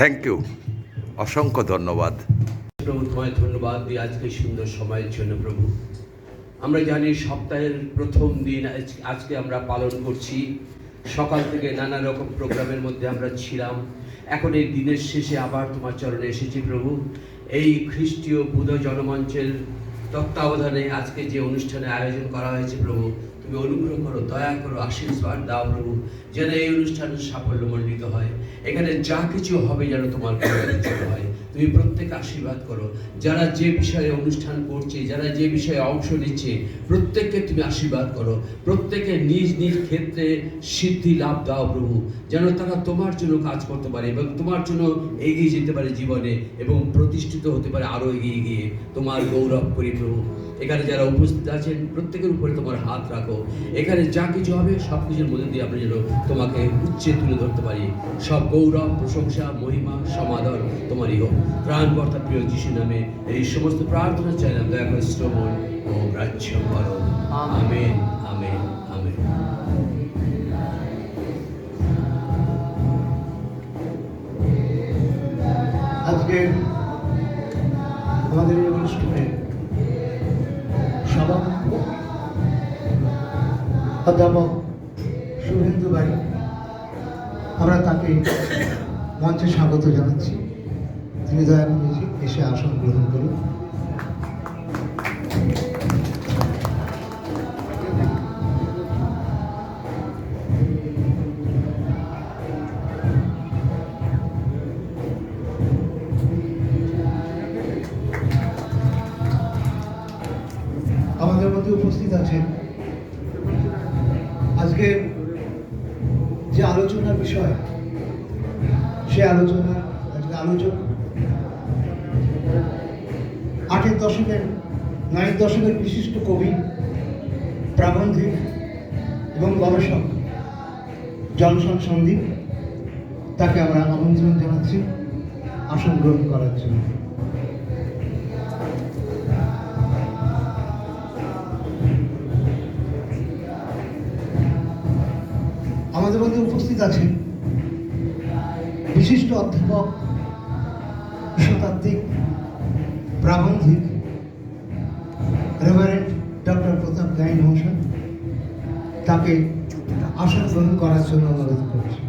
Thank you, অসংখ্য ধন্যবাদ। প্রভু তোমায় ধন্যবাদ দিই আজকে সুন্দর সময়ের জন্য। প্রভু আমরা জানি সপ্তাহের প্রথম দিন আজকে আমরা পালন করছি। সকাল থেকে নানা রকম প্রোগ্রামের মধ্যে আমরা ছিলাম। এখন এই দিনের শেষে আবার তোমার চরণে এসেছি প্রভু। এই খ্রিস্টীয় বুধ জনমঞ্চের তত্ত্বাবধানে আজকে যে অনুষ্ঠানের আয়োজন করা হয়েছে প্রভু, তুমি অনুগ্রহ করো, দয়া করো, আশীর্বাদ দাও প্রভু, যেন এই অনুষ্ঠান সাফল্যমণ্ডিত হয়। এখানে যা কিছু হবে যেন তোমার জন্য হয়। তুমি প্রত্যেক আশীর্বাদ করো। যারা যে বিষয়ে অনুষ্ঠান করছে, যারা যে বিষয়ে অংশ নিচ্ছে, প্রত্যেককে তুমি আশীর্বাদ করো। প্রত্যেকে নিজ নিজ ক্ষেত্রে সিদ্ধি লাভ দাও প্রভু, যেন তারা তোমার জন্য কাজ করতে পারে এবং তোমার জন্য এগিয়ে যেতে পারে জীবনে এবং প্রতিষ্ঠিত হতে পারে আরও এগিয়ে গিয়ে। তোমার গৌরব করি প্রভু। এখানে যারা উপস্থিত আছেন প্রত্যেকের উপরে তোমার হাত রাখো। এখানে যা কিছু হবে সব কিছুর মধ্যে দিয়ে আমরা যেন তোমাকে উচ্চে তুলে ধরতে পারি। সব গৌরব, প্রশংসা, মহিমা, সমাদর তোমারই হোক। ত্রাণকর্তা প্রিয় যিশু নামে এই সমস্ত প্রার্থনা চাইলাম, দয়া করে শ্রবণ ও গ্রাহ্য করো। Amen, amen, amen. আজকে আমাদের এই অনুষ্ঠানে সভাপতি অধ্যাপক শুভেন্দু ভাই, আমরা তাকে মঞ্চে স্বাগত জানাচ্ছি। তিনি দয়া করে এসে আসন গ্রহণ করুন। আমাদের মধ্যে উপস্থিত আছেন আজকে যে আলোচনার বিষয়, সে আলোচনার আলোচক 9 দশকের বিশিষ্ট কবি, প্রাবন্ধিক এবং গবেষক জনসন সন্দীপ। তাকে আমরা আমন্ত্রণ জানাচ্ছি আসন গ্রহণ করার জন্য। আমাদের মধ্যে উপস্থিত আছেন বিশিষ্ট অধ্যাপক, বিশ্বতাত্ত্বিক, প্রাবন্ধিক রেভারেন্ড ডক্টর প্রতাপ গাইন মহাশয়। তাকে আসন গ্রহণ করার জন্য অনুরোধ করছি।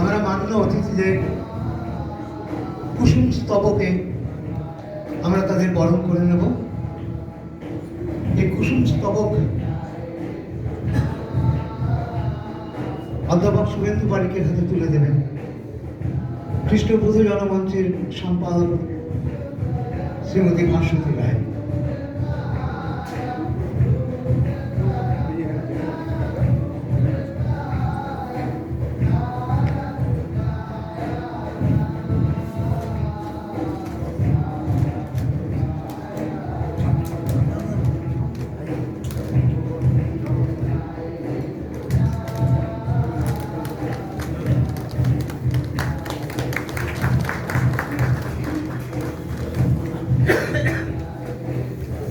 আমরা মান্য অতিথিদের কুসুম স্তবকে আমরা তাদের বরণ করে নেব। এই কুসুম স্তবক অধ্যাপক শুভেন্দু বারিকের হাতে তুলে দেবেন খ্রিস্টবুধ জনমঞ্চের সম্পাদক শ্রীমতী ভাস্বতী রায়।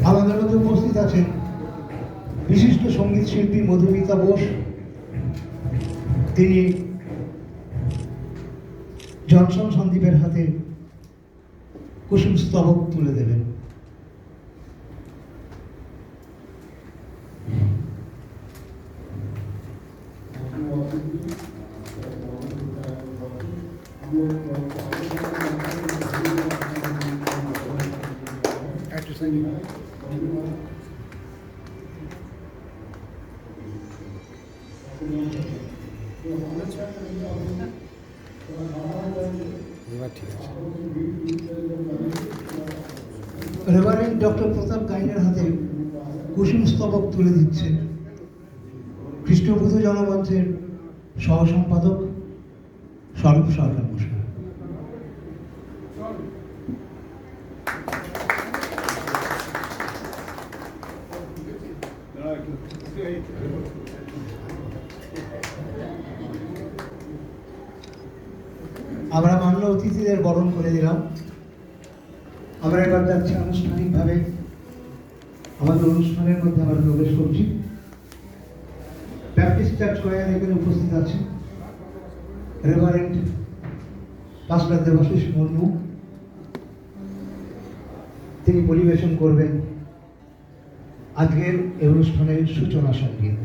আমাদের মধ্যে উপস্থিত আছেন বিশিষ্ট সঙ্গীত শিল্পী মধুমিতা বোস। তিনি জনসন সন্দীপের হাতে কুসুম স্তবক তুলে দেবেন। রেভারেন্ড ডক্টর প্রতাপ গাইনের হাতে কুসুম স্তবক তুলে দিচ্ছেন খ্রিস্টবুধ জনমঞ্চের সহ সম্পাদক স্বরূপ সরকার মশাই। আমরা মান্য অতিথিদের বরণ করে দিলাম। আমরা এবার যাচ্ছি আনুষ্ঠানিকভাবে আমাদের অনুষ্ঠানের মধ্যে আমরা প্রবেশ করছি। ব্যাপটিস্ট চার্চ কয়েক এখানে উপস্থিত আছে রেভারেন্ড পাস্টার দেবাশিস মুর্মু, তিনি পরিবেশন করবেন আজকের এই অনুষ্ঠানের সূচনা সঙ্গীত।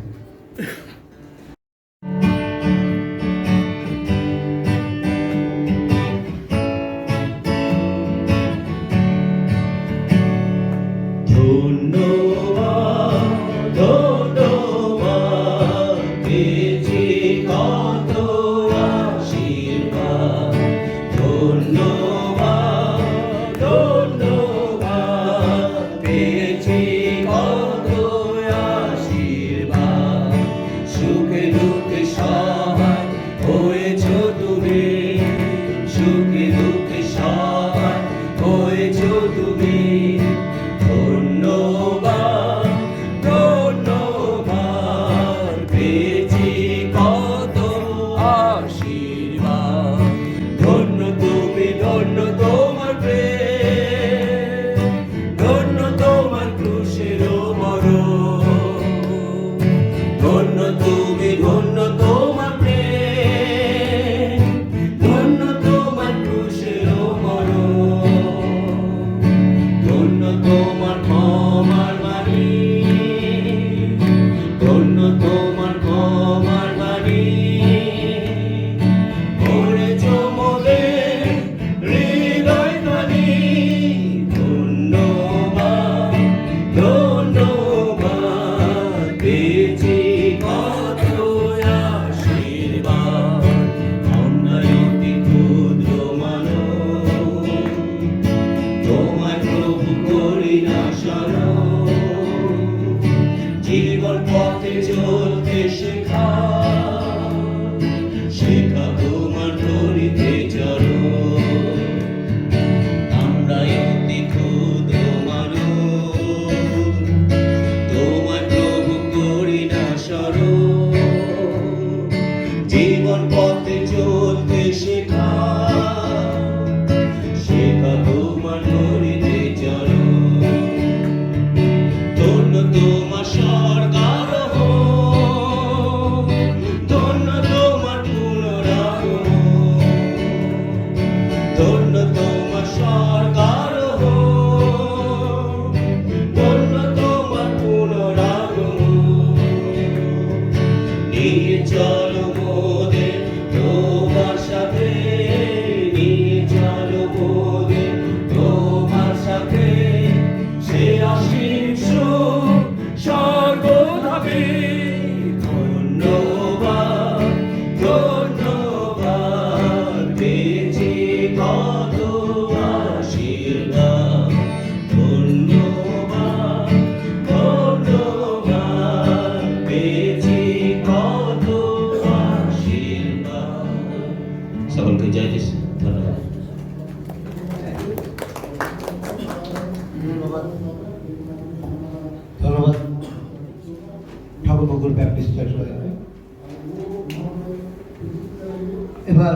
জীবন পথে চলতে শেখা তোমার ধরিতে চলো। আমরা অতি ক্ষুদ্র মানব, তোমার প্রভু করি না স্মরণ। জীবন পথে চলতে শেখা তোমার ধরিতে চলো। ধন্য তোমার সরকার হো, ধন্য তোমার পুনরাগমন, ধন্য তোমার সরকার হো, ধন্য তোমার পুনরাগমন। নিয়ে চলো মোদের তোমার সাথে, নিয়ে চলো মোদের তোমার সাথে, সে অসীম সুখ স্বর্গধামে। ধন্যবাদ ধন্যবাদ পেয়েছি কত আশীর্বাদ। ধন্যবাদ ধন্যবাদ পেয়েছি কত আশীর্বাদ। সকলকে জয় যিশু। ধন্যবাদ। ধন্যবাদ ঠাকুর ব্যাপটিস্ট চার্চ। এবার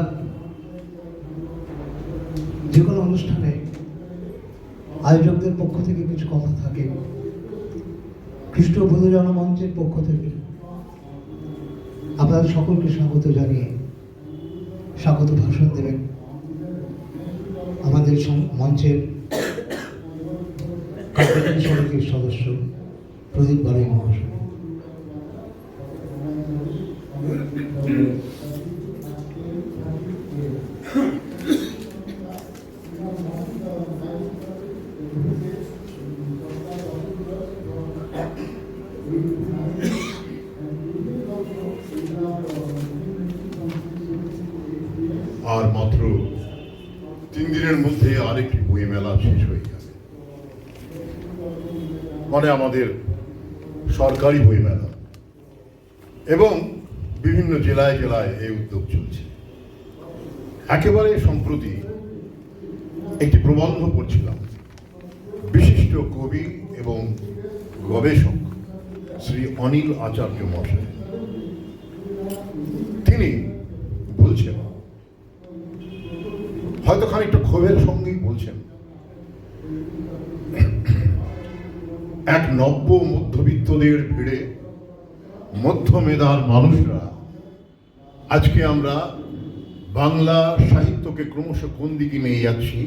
যে কোনো অনুষ্ঠানে আয়োজকদের পক্ষ থেকে কিছু কথা থাকে, খ্রিস্ট বোধ জনমঞ্চের পক্ষ থেকে আপনাদের সকলকে স্বাগত জানিয়ে স্বাগত ভাষণ দেবেন আমাদের মঞ্চের কার্যকরী সমিতির সদস্য প্রদীপ বাড়াই মহাশয়। আর মাত্র 3 দিনের মধ্যে আরেকটি বই মেলা শেষ হয়ে যাবে, মানে আমাদের সরকারি বই মেলা, এবং বিভিন্ন জেলায় জেলায় এই উদ্যোগ চলছে। একেবারে সম্প্রতি একটি প্রবন্ধ পড়ছিলাম বিশিষ্ট কবি এবং গবেষক শ্রী অনিল আচার্য মহাশয়। তিনি বলছেন হয়তো খানিকটা ক্ষোভের সঙ্গেই বলছেন, এক নব্য মধ্যবিত্তদের ভিড়ে মধ্যমেধার মানুষরা আজকে আমরা বাংলা সাহিত্যকে ক্রমশ কোন দিকে নিয়ে যাচ্ছি।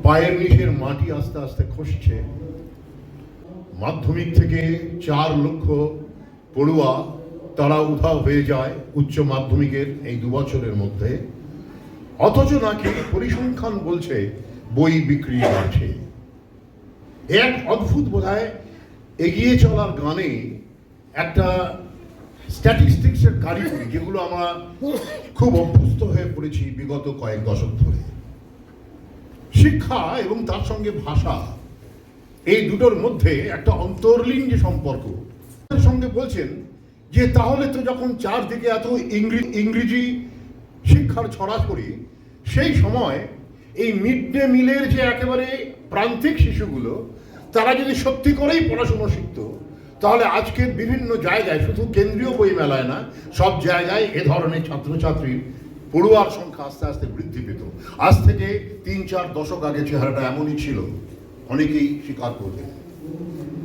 পায়ের নিচের মাটি আস্তে আস্তে খসছে। মাধ্যমিক থেকে 4 লক্ষ পড়ুয়া তারা উধাও হয়ে যায় উচ্চ মাধ্যমিকের এই 2 বছরের মধ্যে, অথচ নাকি পরিসংখ্যান বলছে বই বিক্রি বাড়ছে। এক অদ্ভুত বোধহয় এগিয়ে চলার গানে একটা স্ট্যাটিস্টিক্সের কারিগরি, যেগুলো আমরা খুব অভ্যস্ত হয়ে পড়েছি বিগত কয়েক দশক ধরে। শিক্ষা এবং তার সঙ্গে ভাষা, এই দুটোর মধ্যে একটা অন্তর্লীন যে সম্পর্ক, তার সঙ্গে বলছেন যে তাহলে তো যখন চারদিকে এত ইংরেজি শিক্ষার ছড়াছড়ি, সেই সময় এই মিড ডে মিলের যে একেবারে প্রান্তিক শিশুগুলো, তারা যদি সত্যি করেই পড়াশুনো শিখত, তাহলে আজকের বিভিন্ন জায়গায়, শুধু কেন্দ্রীয় বই মেলায় না, সব জায়গায় এ ধরনের ছাত্রছাত্রীর পড়ুয়ার সংখ্যা আস্তে আস্তে বৃদ্ধি পেত। আজ থেকে 3-4 দশক আগে চেহারাটা এমনই ছিল, অনেকেই স্বীকার করতেন।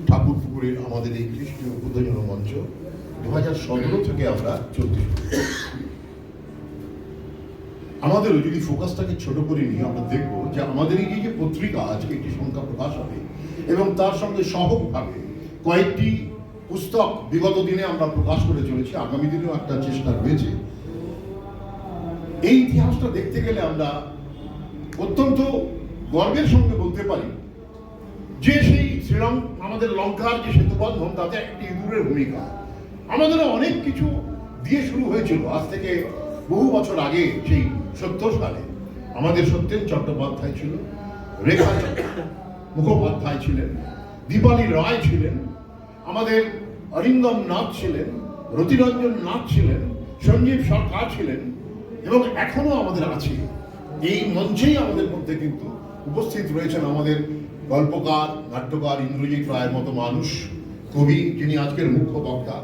ঠাকুর পুকুরের আমাদের এই খ্রিস্টীয় উদ্বোধন মঞ্চ 2017 থেকে আমরা চলতে, আমাদেরও যদি ফোকাসটাকে ছোট করে নিয়ে আমরা দেখব যে আমাদের এই যে পত্রিকা আজকে একটি সংখ্যা প্রকাশ হবে, এবং তার সঙ্গে সহজভাবে কয়েকটি পুস্তক বিগত দিনে আমরা প্রকাশ করে চলেছি, আগামী দিনেও একটা চেষ্টা রয়েছে। এই ইতিহাসটা দেখতে গেলে আমরা অত্যন্ত গর্বের সঙ্গে বলতে পারি যে সেই আমাদের লঙ্কার যে সেতুবন্ধন, তাতে একটি ইঁদুরের ভূমিকা। আমাদেরও অনেক কিছু দিয়ে শুরু হয়েছিল আজ থেকে বহু বছর আগে। সেই 70 সালে আমাদের সত্যেন চট্টোপাধ্যায় ছিল, রেখা মুখোপাধ্যায় ছিলেন, দীপালি রায় ছিলেন, আমাদের অরিন্দম নাথ ছিলেন, রতিরঞ্জন নাথ ছিলেন, সঞ্জীব সরকার ছিলেন, এবং এখনো আমাদের আছে। এই মঞ্চেই আমাদের মধ্যে কিন্তু উপস্থিত রয়েছেন আমাদের গল্পকার, নাট্যকার ইন্দ্রজিৎ রায়ের মতো মানুষ, কবি, যিনি আজকের মুখ্য বক্তা,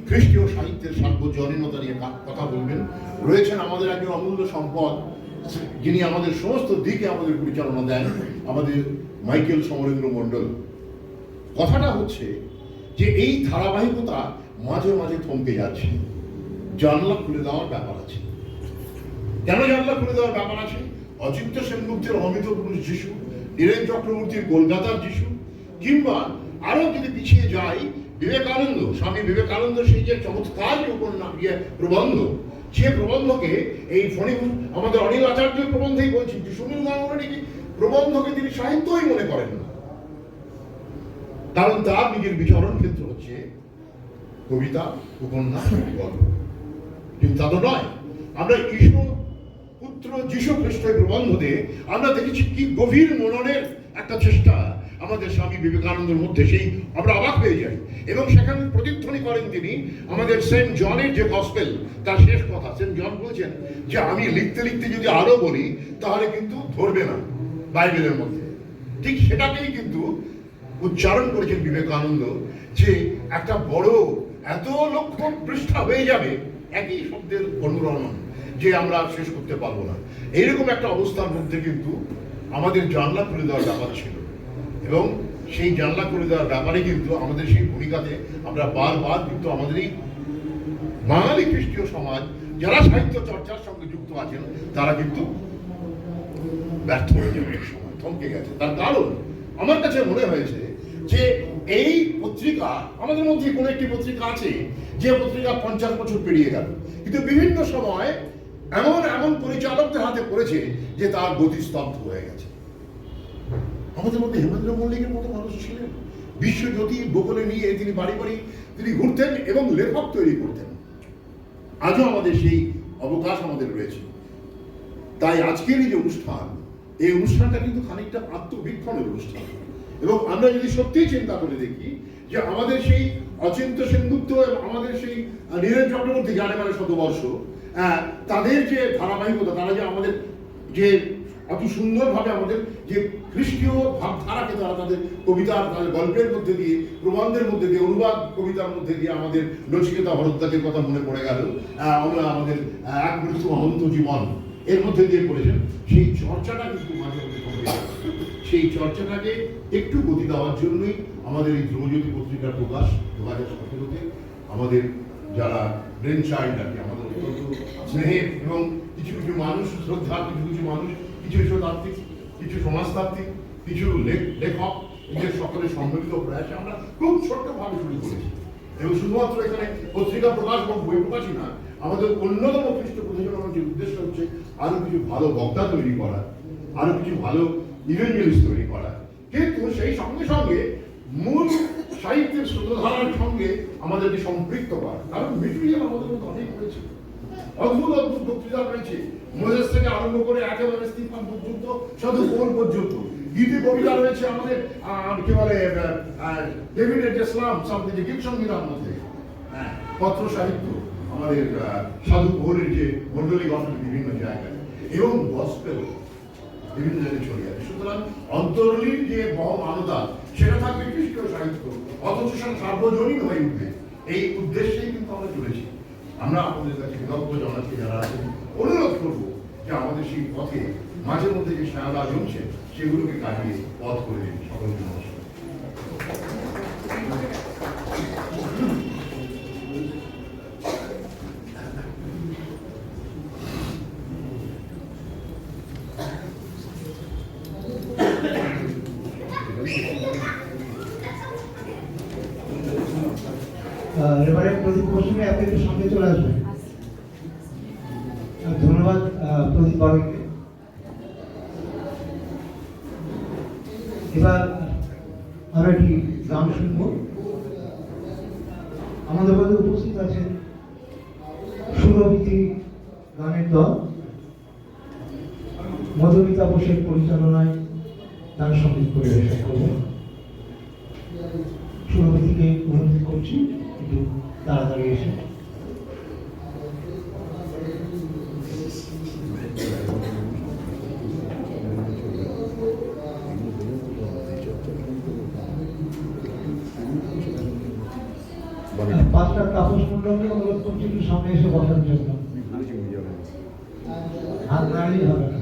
খ্রিস্টীয় সাহিত্যের সার্বজনীনতা নিয়ে কথা বলবেন। রয়েছেন আমাদের একজন অমূল্য সম্পদ, যিনি আমাদের সমস্ত দিকে আমাদের পরিচালনা দেন, আমাদের মাইকেল সমরেন্দ্র মণ্ডল। কথাটা হচ্ছে যে এই ধারাবাহিকতা মাঝে মাঝে থমকে যাচ্ছে। জানলা খুলে দেওয়ার ব্যাপার আছে। কেন জানলা খুলে দেওয়ার ব্যাপার আছে? অচিন্ত সেনগুপ্তের অমিত পুরুষ যিশু, নীরেন চক্রবর্তীর কলকাতার যিশু, কিংবা আরো যদি পিছিয়ে যাই, বিবেকানন্দ, স্বামী বিবেকানন্দ, সেই যে চমৎকার প্রবন্ধ, যে প্রবন্ধকে এই আমাদের অনিল আচার্যের প্রবন্ধেই বলছি যে সুনীল গাঙ্গুলি প্রবন্ধকে তিনি সাহিত্যই মনে করেন না, কারণ তার নিজের বিচরণ ক্ষেত্র হচ্ছে কবিতা, উপন্যাস, গল্প। কিন্তু তা তো নয়। আমরা ঈশ্বর পুত্র যীশু খ্রিস্টের প্রবন্ধ দিয়ে আমরা দেখেছি কি গভীর মননের একটা চেষ্টা আমাদের স্বামী বিবেকানন্দের মধ্যে, সেই আমরা অবাক হয়ে যাই। এবং সেখানে প্রতিধ্বনি করেন তিনি আমাদের সেন্ট জনের যে গসপেল, তার শেষ কথা। সেন্ট জন বলছেন যে আমি লিখতে লিখতে যদি আরো বলি তাহলে কিন্তু ধরবে না বাইবেলের মধ্যে। ঠিক সেটাকেই কিন্তু উচ্চারণ করেছেন বিবেকানন্দ, যে একটা বড় এত লক্ষ পৃষ্ঠা হয়ে যাবে একই শব্দের অনুরণন, যে আমরা শেষ করতে পারবো না। এইরকম একটা অবস্থার মধ্যে কিন্তু আমাদের জানলা খুলে দেওয়ার ব্যাপার ছিল, এবং সেই জানলা খুলে দেওয়ার ব্যাপারে কিন্তু আমাদের সেই ভূমিকাতে আমরা বারবার কিন্তু আমাদের এই বাঙালি খ্রিস্টীয় সমাজ যারা সাহিত্য চর্চার সঙ্গে যুক্ত আছেন, তারা কিন্তু ব্যর্থ হয়ে যাবে, সময় থমকে গেছে। তার কারণ আমার কাছে মনে হয়েছে যে এই পত্রিকা, আমাদের মধ্যে কোনো একটি পত্রিকা আছে যে পত্রিকা 50 বছর পেরিয়ে গেল, কিন্তু বিভিন্ন সময় এমন এমন পরিচালকদের হাতে পড়েছে যে তার গতি স্তব্ধ হয়ে গেছে। আমাদের মধ্যে হেমেন্দ্র মল্লিকের মতো মানুষ ছিলেন, বিশ্বজ্যোতি বগলে নিয়ে তিনি বাড়ি বাড়ি তিনি ঘুরতেন এবং লেখক তৈরি করতেন। আজও আমাদের সেই অবকাশ আমাদের রয়েছে। তাই আজকের এই যে অনুষ্ঠান, এই অনুষ্ঠানটা কিন্তু খানিকটা আত্মবীক্ষণের অনুষ্ঠান। এবং আমরা যদি সত্যিই চিন্তা করে দেখি যে আমাদের সেই অচিন্ত সেনগুপ্ত এবং আমাদের সেই নীরেন চক্রবর্তী, যারা মানে শতবর্ষ, তাদের যে ধারাবাহিকতা, তারা যে আমাদের যে অতি সুন্দরভাবে আমাদের যে খ্রিস্টীয় ভাবধারাকে তারা তাদের কবিতার, তাদের গল্পের মধ্যে দিয়ে, প্রবন্ধের মধ্যে দিয়ে, অনুবাদ কবিতার মধ্যে দিয়ে, আমাদের নচিকেতা ভরদ্বাজের কথা মনে পড়ে গেল, আমরা আমাদের এক মৃত্যু অনন্ত জীবন, এর মধ্যে দিয়ে করেছেন, সেই চর্চাটা কিন্তু মাঝে মধ্যে কমে যাচ্ছে। সেই চর্চাটাকে একটু গতি দেওয়ার জন্যই আমাদের এই ধ্রুবজ্যোতি পত্রিকার প্রকাশ 2017-তে। আমাদের যারা ব্রেন চাইল্ড আর কি, আমাদের অত্যন্ত স্নেহের এবং কিছু কিছু মানুষ, শ্রদ্ধার কিছু কিছু মানুষ, কিছু কিছু তাত্ত্বিক, কিছু সমাজতাত্ত্বিক, কিছু লেখক, এদের সকলের সম্মিলিত প্রয়াসে আমরা খুব ছোট্টভাবে শুরু করেছি। এবং শুধুমাত্র এখানে পত্রিকা প্রকাশ বা বই প্রকাশই না, আমাদের অন্যতম পৃষ্ঠপোষকতার যে উদ্দেশ্য হচ্ছে আরো কিছু ভালো বক্তা তৈরি করা, আরো কিছু ভালো ইভেঞ্জেলিস্ট তৈরি করা, কিন্তু সেই সঙ্গে সঙ্গে মূল সাহিত্যের স্রোতধারার সঙ্গে আমাদেরকে সম্পৃক্ত করা। কারণ মেটেরিয়াল আমাদের মধ্যে অনেক রয়েছে, অদ্ভুত অদ্ভুত বক্তৃতা রয়েছে, মোজেস থেকে আরম্ভ করে একেবারে স্টিফান পর্যন্ত, সাধু পোল পর্যন্ত। গীতি কবিতা রয়েছে আমাদের, কি বলে, ডেভিড ইসলাম সামনে যে গীত সংগীতার মধ্যে, পত্র সাহিত্য, আমাদের সাধু পোলের যে মন্ডলী গঠন বিভিন্ন জায়গায়, এবং গসপেল বিভিন্ন জায়গায় ছড়িয়ে আছে। সুতরাং অন্তর্লীন যে বহমানতা সেটা থাকবে খ্রিস্টীয় সাহিত্য, অথচ সেটা সার্বজনীন হয়ে উঠবে। এই উদ্দেশ্যেই কিন্তু আমরা চলেছি। আমরা আপনাদের কাছে কৃতজ্ঞ জানাচ্ছি, যারা আছেন, অনুরোধ করবো যে আমাদের সেই পথে মাঝে মধ্যে যে সায়লা জমছে সেগুলোকে কাটিয়ে পথ করে দিন। সকলকে নমস্কার। এবারে প্রদীপ গোস্বামী আপনি একটু সামনে চলে আসবেন। ধন্যবাদ প্রদীপ বাবুকে। এবার আমরা একটি গান শুনবো। আমাদের মধ্যে উপস্থিত আছেন সুরভিত্তি গানের দল, মধুমিতা বোসের পরিচালনায় গান সঙ্গীত পরিবেশন করবেন। সুরভিত্তিকে অনুরোধ করছি একটু তাড়াতাড়ি এসে। পাঁচটা তাপস মন্ডলকে অনুরোধ করছি একটু সামনে এসে বসার জন্য। হাত নাড়িয়ে হবে না।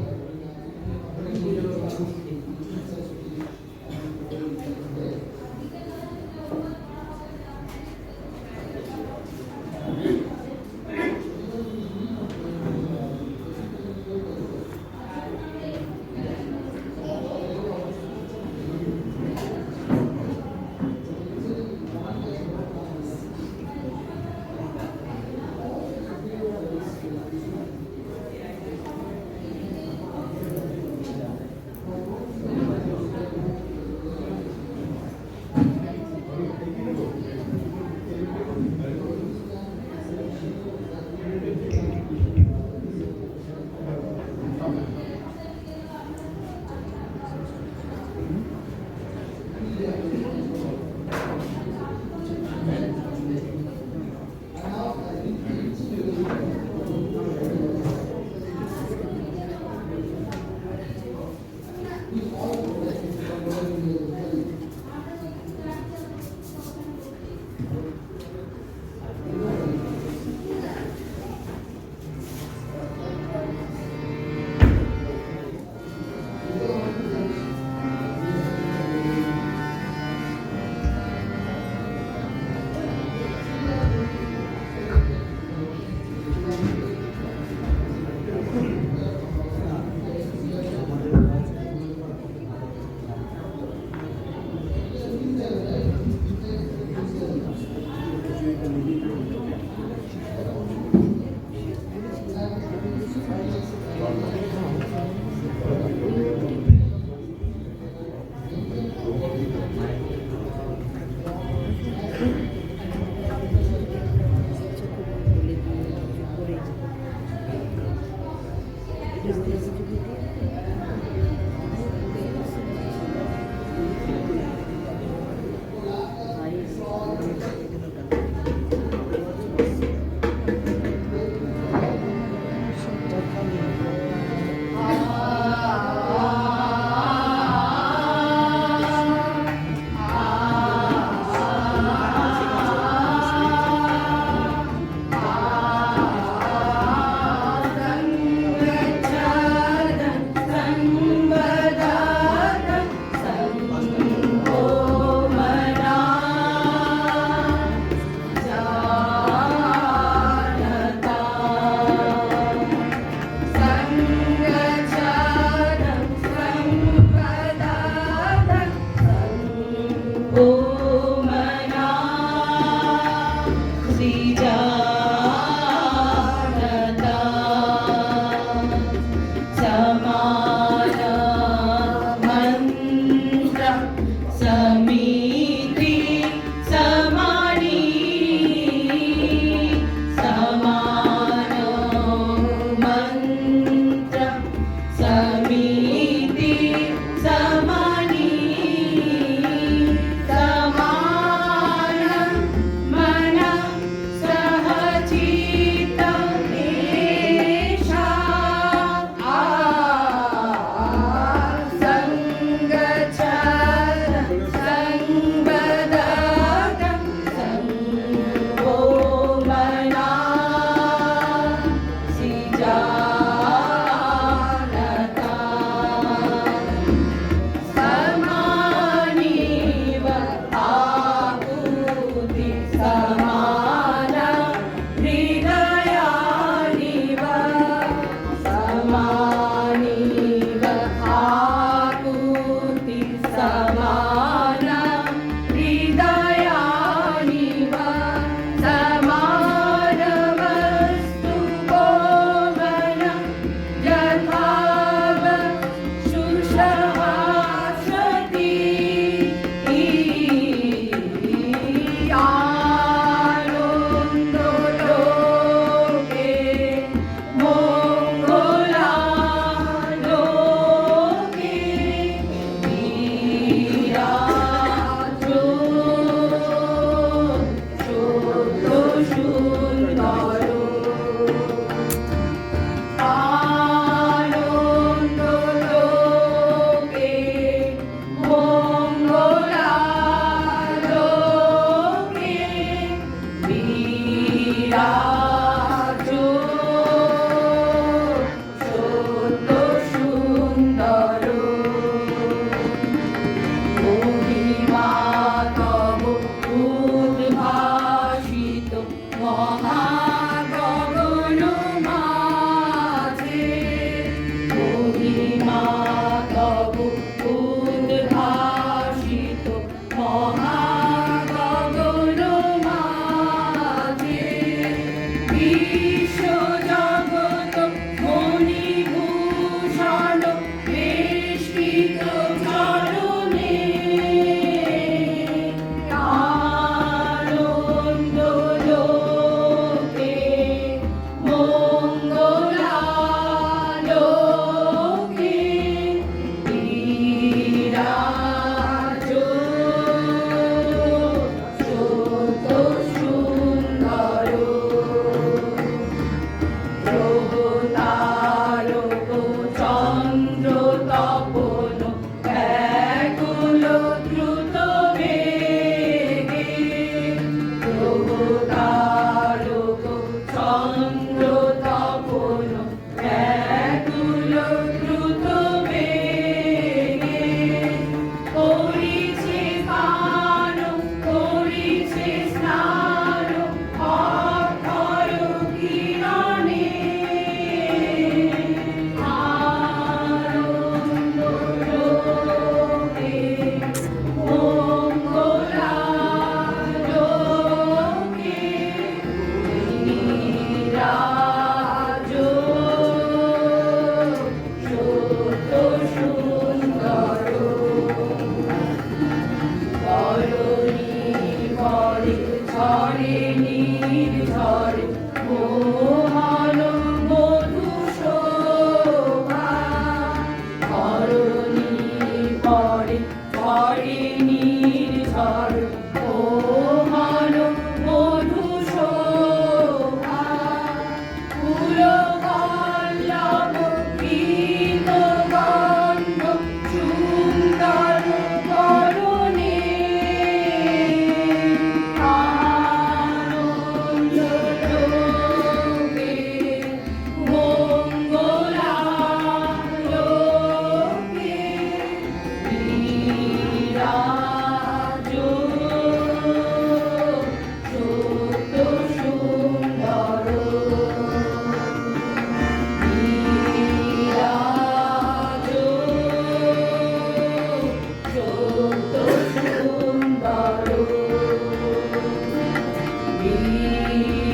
মহিমা তব উদ্ভাসিত মহাগগন মাঝে, বিশ্বজগৎ মণিভূষণ বেষ্টিত চরণে, আনন্দ লোকে মঙ্গলালোকে বিরাজ সত্য সুন্দর, গ্রহ তারক চন্দ্র তপন ব্যাকুল দ্রুত বেগে, গ্রহ তারক চন্দ্র তপন ব্যাকুল দ্রুত বেগে, করিছে স্নান করিছে স্নান অক্ষয় কিরণে, আনন্দ লোকে মঙ্গলালোকে বিরাজ সত্য সুন্দর, ধরণী পরে ঝরে নির্ঝরে মোহন মধু শোভা, ধরণী পরে ঝরে নির্ঝরে মোহন মধু শোভা, ফুল পল্লব গীত গন্ধ সুন্দর করুণে, আনন্দ লোকে মঙ্গলালোকে বিরাজ সত্য সুন্দর, বিরাজ সত্য সুন্দর, বিরাজ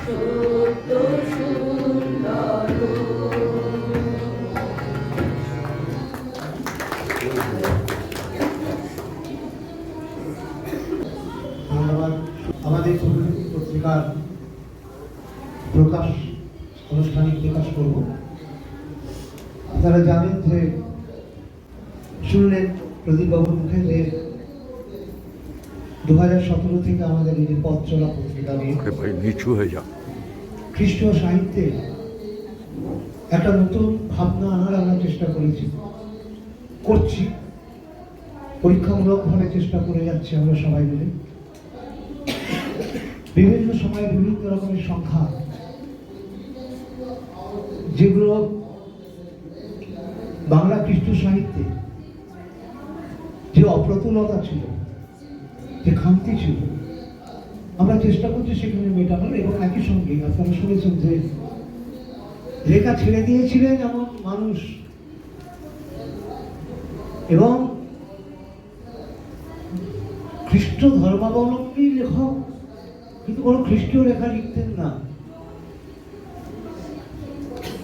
সত্য সুন্দর। ধন্যবাদ। আমাদের পত্রিকার প্রকাশ আনুষ্ঠানিক প্রকাশ করব। আপনারা জানেন যে শুনলেন প্রদীপবাবুর মুখে যে 2017 থেকে আমাদের এই যে পথ চলা পত্রিকা নিয়ে ভাই নিচু হয়ে যা। খ্রিস্টীয় সাহিত্যে একটা নতুন ভাবনা আনার আমরা চেষ্টা করছি, পরীক্ষামূলকভাবে চেষ্টা করে যাচ্ছি আমরা সবাই মিলে। বিভিন্ন সময়ে বিভিন্ন রকমের সংখ্যা যেগুলো বাংলা খ্রিস্টীয় সাহিত্যে যে অপ্রতুলতা ছিল, যে খামতি ছিল, আমরা চেষ্টা করছি সেখানে মেটানোর। এবং একই সঙ্গে আপনারা শুনেছেন যে লেখা ছেড়ে দিয়েছিলেন এমন মানুষ এবং খ্রিস্ট ধর্মাবলম্বী লেখক কিন্তু কোনো খ্রিস্টীয় লেখা লিখতেন না।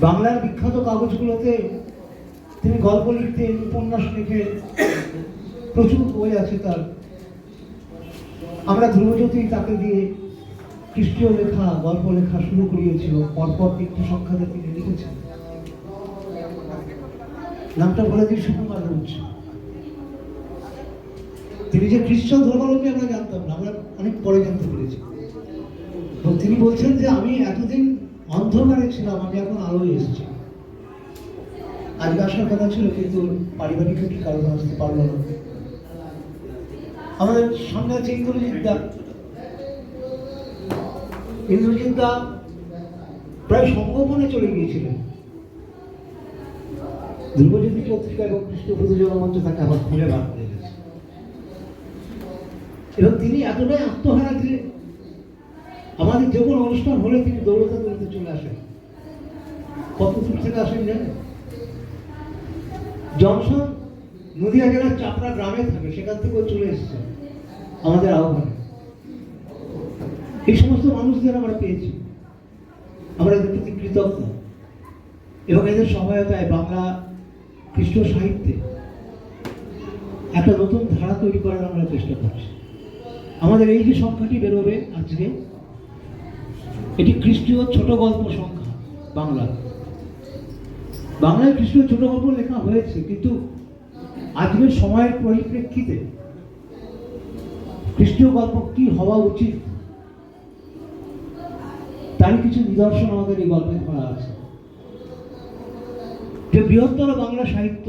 বাংলার বিখ্যাত কাগজগুলোতে তিনি গল্প লিখতেন, উপন্যাস লিখে, প্রচুর বই আছে তার। আমরা ধ্রুবজ্যোতি তাকে দিয়ে খ্রিস্টীয় লেখা, গল্প লেখা শুরু করিয়েছিল। পরপর 3টি সংখ্যাতে তিনি লিখেছেন। নামটা বলে দিই, সুকুমার রুচ। তিনি যে খ্রিস্টান ধর্মাবলম্বী আমরা জানতাম না, আমরা অনেক পরে জানতে পেরেছি। এবং তিনি বলছেন যে আমি এতদিন অন্ধকারে ছিলাম, আমি এখন আলোয় এসেছি। আজকে আসার কথা ছিল কিন্তু পারিবারিক একটি কারণে আসতে পারল না। আমাদের সামনে আছে ইন্দ্রজিৎ দা। ইন্দ্রজিৎ দা প্রায় সংগোপনে চলে গিয়েছিলেন। ধ্রুবজ্যোতি পত্রিকা এবং কৃষ্ণপ্রদ জনমঞ্চ তাকে আবার খুলে বার করে গেছে। এবং তিনি এতটাই আত্মহারা যে আমাদের যে কোনো অনুষ্ঠান হলে তিনি দৌড়তে দৌড়তে চলে আসেন। কত দূর থেকে আসেন জানেন? জনসন নদিয়া জেলার চাপড়া গ্রামে থাকে, সেখান থেকেও চলে এসেছে আমাদের আহ্বানে। এই সমস্ত মানুষদের আমরা পেয়েছি, আমরা এদের প্রতি কৃতজ্ঞ এবং এদের সহায়তায় বাংলা খ্রিস্ট সাহিত্যে একটা নতুন ধারা তৈরি করার আমরা চেষ্টা করছি। আমাদের এই যে সংখ্যাটি বেরোবে আজকে, এটি খ্রিস্টীয় ছোট গল্প সংখ্যা। বাংলায় খ্রিস্টীয় ছোট গল্প লেখা হয়েছে, কিন্তু আজকের সময়ের পরিপ্রেক্ষিতে খ্রিস্টীয় গল্প কি হওয়া উচিত তারই কিছু নিদর্শন আমাদের এই গল্পে করা আছে। যে বৃহত্তর বাংলা সাহিত্য,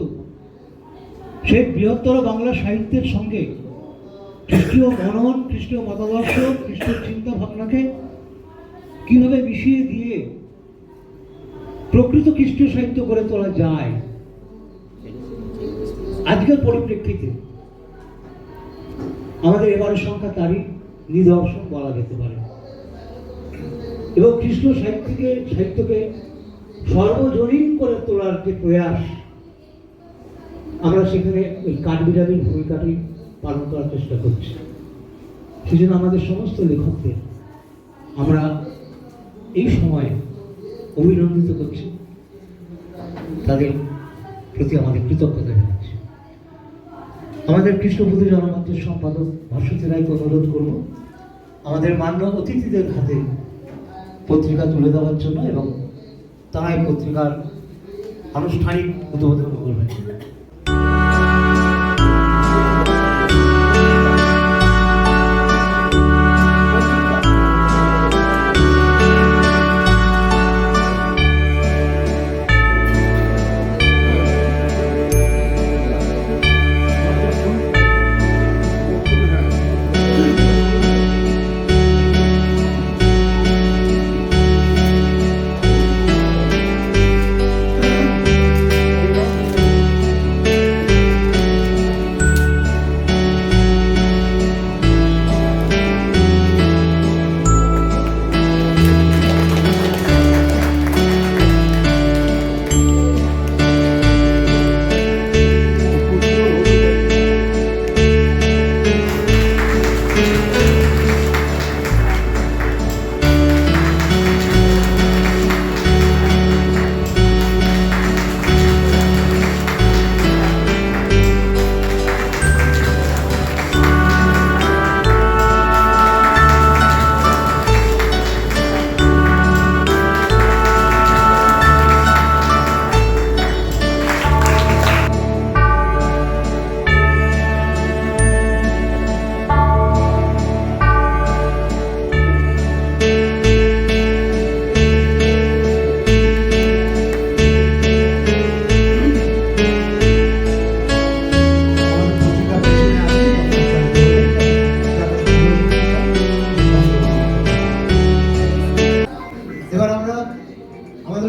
সেই বৃহত্তর বাংলা সাহিত্যের সঙ্গে খ্রিস্টীয় মনন, খ্রিস্টীয় মতাদর্শ, খ্রিস্টীয় চিন্তা ভাবনাকে কিভাবে মিশিয়ে দিয়ে প্রকৃত খ্রিস্টীয় সাহিত্য গড়ে তোলা যায় আজকের পরিপ্রেক্ষিতে আমাদের এবারের সংখ্যা তারই নিদর্শন বলা যেতে পারে। এবং খ্রিস্টীয় সাহিত্যকে সর্বজনীন করে তোলার যে প্রয়াস, আমরা সেখানে ওই কাঠবিড়ালির ভূমিকাটি পালন করার চেষ্টা করছি। সেজন্য আমাদের সমস্ত লেখকদের আমরা এই সময়ে অভিনন্দিত করছি, তাদের প্রতি আমাদের কৃতজ্ঞতা জানাচ্ছি। আমাদের কৃষ্ণপতি জনমঞ্চের সম্পাদক ভাস্বতী রায়কে অনুরোধ করব আমাদের মান্য অতিথিদের হাতে পত্রিকা তুলে দেওয়ার জন্য, এবং তারাই পত্রিকার আনুষ্ঠানিক উদ্বোধন করবেন।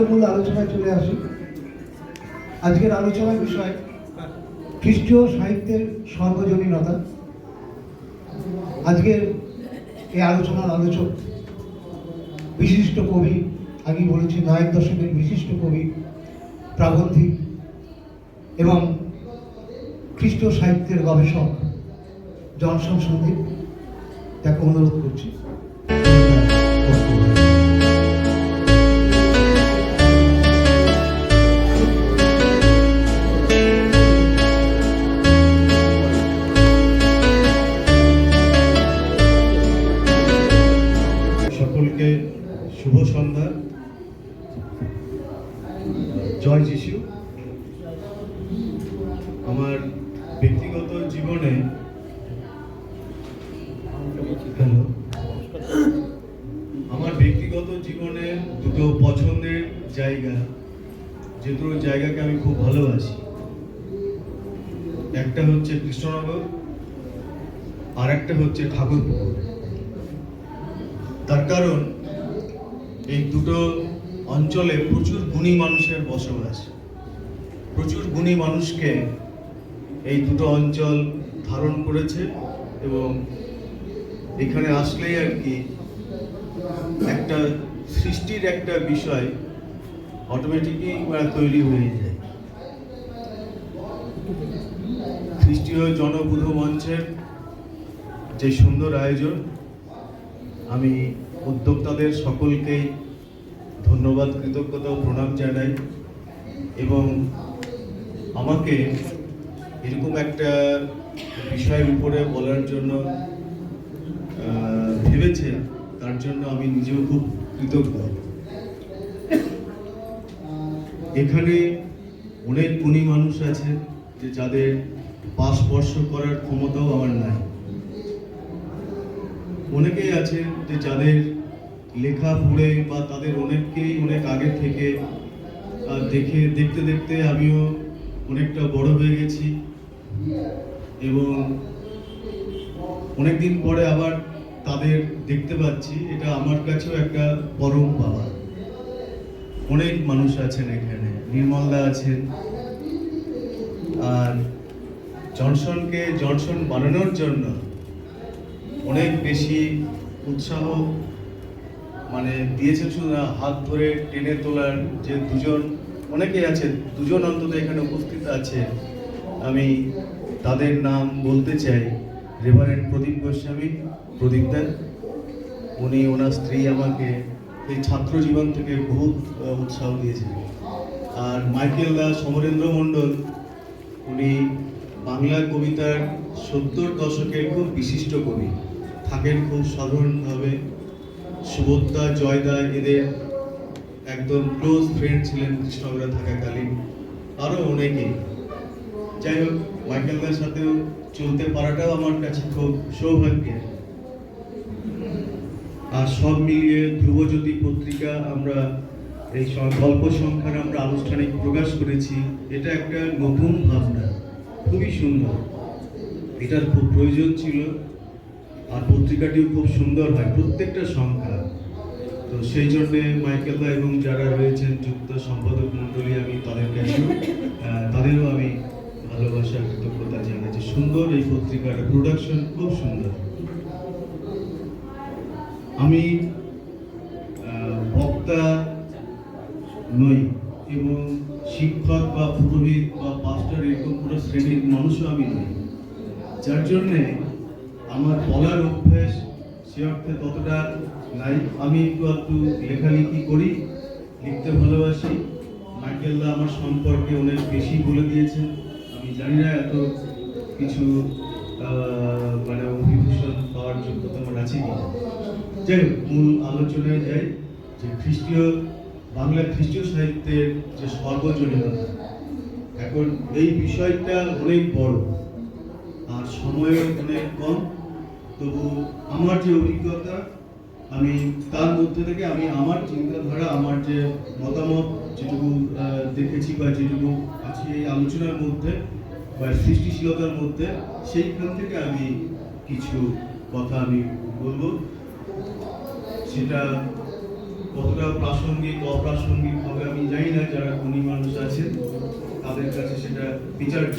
মূল আলোচনায় চলে আসি। আজকের আলোচনার বিষয় খ্রিস্টীয় সাহিত্যের সর্বজনীনতা। আজকের এই আলোচনার আলোচক বিশিষ্ট কবি, আগেই বলেছি ৯ দশকের বিশিষ্ট কবি, প্রাবন্ধিক এবং খ্রিস্টীয় সাহিত্যের গবেষক জনসন সন্দীপ, তাকে অনুরোধ করছি। সকলকে শুভ সন্ধ্যা, জয় যিশু। আমার ব্যক্তিগত জীবনে দুটো পছন্দের জায়গা, যে দুটো জায়গাকে আমি খুব ভালোবাসি, একটা হচ্ছে কৃষ্ণনগর আর একটা হচ্ছে ঠাকুরপুকুর। তার কারণ এই দুটো অঞ্চলে প্রচুর গুণী মানুষের বসবাস। প্রচুর গুণী মানুষকে এই দুটো অঞ্চল ধারণ করেছে এবং এখানে আসলেই আর কি একটা সৃষ্টির একটা বিষয় অটোমেটিকই তৈরি হয়ে যায়। খ্রিস্টীয় জনবুধ মঞ্চের যে সুন্দর আয়োজন, আমি উদ্যোক্তাদের সকলকেই ধন্যবাদ, কৃতজ্ঞতা ও প্রণাম জানাই। এবং আমাকে এরকম একটা বিষয়ের উপরে বলার জন্য ভেবেছে, তার জন্য আমি নিজেও খুব কৃতজ্ঞ। এখানে অনেক গুণী মানুষ আছে যে যাদের পা স্পর্শ করার ক্ষমতাও আমার নাই। অনেকেই আছে যে যাদের লেখা পড়ে বা তাদের অনেককেই অনেক আগে থেকে দেখতে দেখতে আমিও অনেকটা বড় হয়ে গেছি, এবং অনেকদিন পরে আবার তাদের দেখতে পাচ্ছি, এটা আমার কাছেও একটা পরম পাওয়া। অনেক মানুষ আছেন এখানে, নির্মলদা আছেন, আর জনসনকে জনসন বানানোর জন্য অনেক বেশি উৎসাহ দিয়েছেন। শুধু না, হাত ধরে টেনে তোলার যে দুজন, অনেকেই আছে, দুজন অন্তত এখানে উপস্থিত আছে, আমি তাদের নাম বলতে চাই। রেভারেন্ড প্রদীপ গোস্বামী, প্রদীপদা, উনি ওনার স্ত্রী আমাকে এই ছাত্র জীবন থেকে বহুত উৎসাহ দিয়েছেন। আর মাইকেল দা, সমরেন্দ্র মণ্ডল, উনি বাংলা কবিতার 70 দশকের খুব বিশিষ্ট কবি, থাকেন খুব সাধারণভাবে। সুবোধদা, জয়দা এদের একদম ক্লোজ ফ্রেন্ড ছিলেন কৃষ্ণগড়ে থাকাকালীন, আরও অনেকেই। যাই হোক, মাইকেলদার সাথেও চলতে পারাটাও আমার কাছে খুব সৌভাগ্যের। আর সব মিলিয়ে ধ্রুবজ্যোতি পত্রিকা আমরা এই গল্প সংখ্যার আমরা আনুষ্ঠানিক প্রকাশ করেছি। এটা একটা নতুন ভাবনা, খুবই সুন্দর, এটার খুব প্রয়োজন ছিল। আর পত্রিকাটিও খুব সুন্দর হয় প্রত্যেকটা সংখ্যা। তো সেই জন্যে মাইকেলদা এবং যারা রয়েছেন যুক্ত সম্পাদক মণ্ডলী, আমি তাদের কাছে তাদেরও আমি ভালোবাসা, কৃতজ্ঞতা জানাই যে সুন্দর এই পত্রিকার প্রোডাকশন খুব সুন্দর। আমি বক্তা নই এবং শিক্ষক বা পুরোহিত বা পাস্টার এরকম পুরো শ্রেণীর মানুষও আমি নই, যার জন্যে আমার বলার অভ্যেস সে অর্থে ততটা নাই। আমি একটু লেখালেখি করি, লিখতে ভালোবাসি। মাইকেলদা আমার সম্পর্কে অনেক বেশি বলে দিয়েছেন, আমি জানি না এত কিছু অভিভূষণ পাওয়ার যোগ্যতা আমার আছে কিনা। যাই হোক, মূল আলোচনায় যাই যে বাংলা খ্রিস্টীয় সাহিত্যের যে সর্বজনীনতা, এখন এই বিষয়টা অনেক বড় আর সময়ও অনেক কম। তবু আমার যে অভিজ্ঞতা, আমি তার মধ্যে থেকে আমি আমার চিন্তাধারা, আমার যে মতামত, যেটুকু দেখেছি বা যেটুকু আছে এই আলোচনার মধ্যে বা সৃষ্টিশীলতার মধ্যে, সেইখান থেকে আমি কিছু কথা আমি বলবো। সেটা কতটা প্রাসঙ্গিক অপ্রাসঙ্গিক হবে আমি জানি না, যারা গুণী মানুষ আছেন তাদের কাছে সেটা বিচার্য।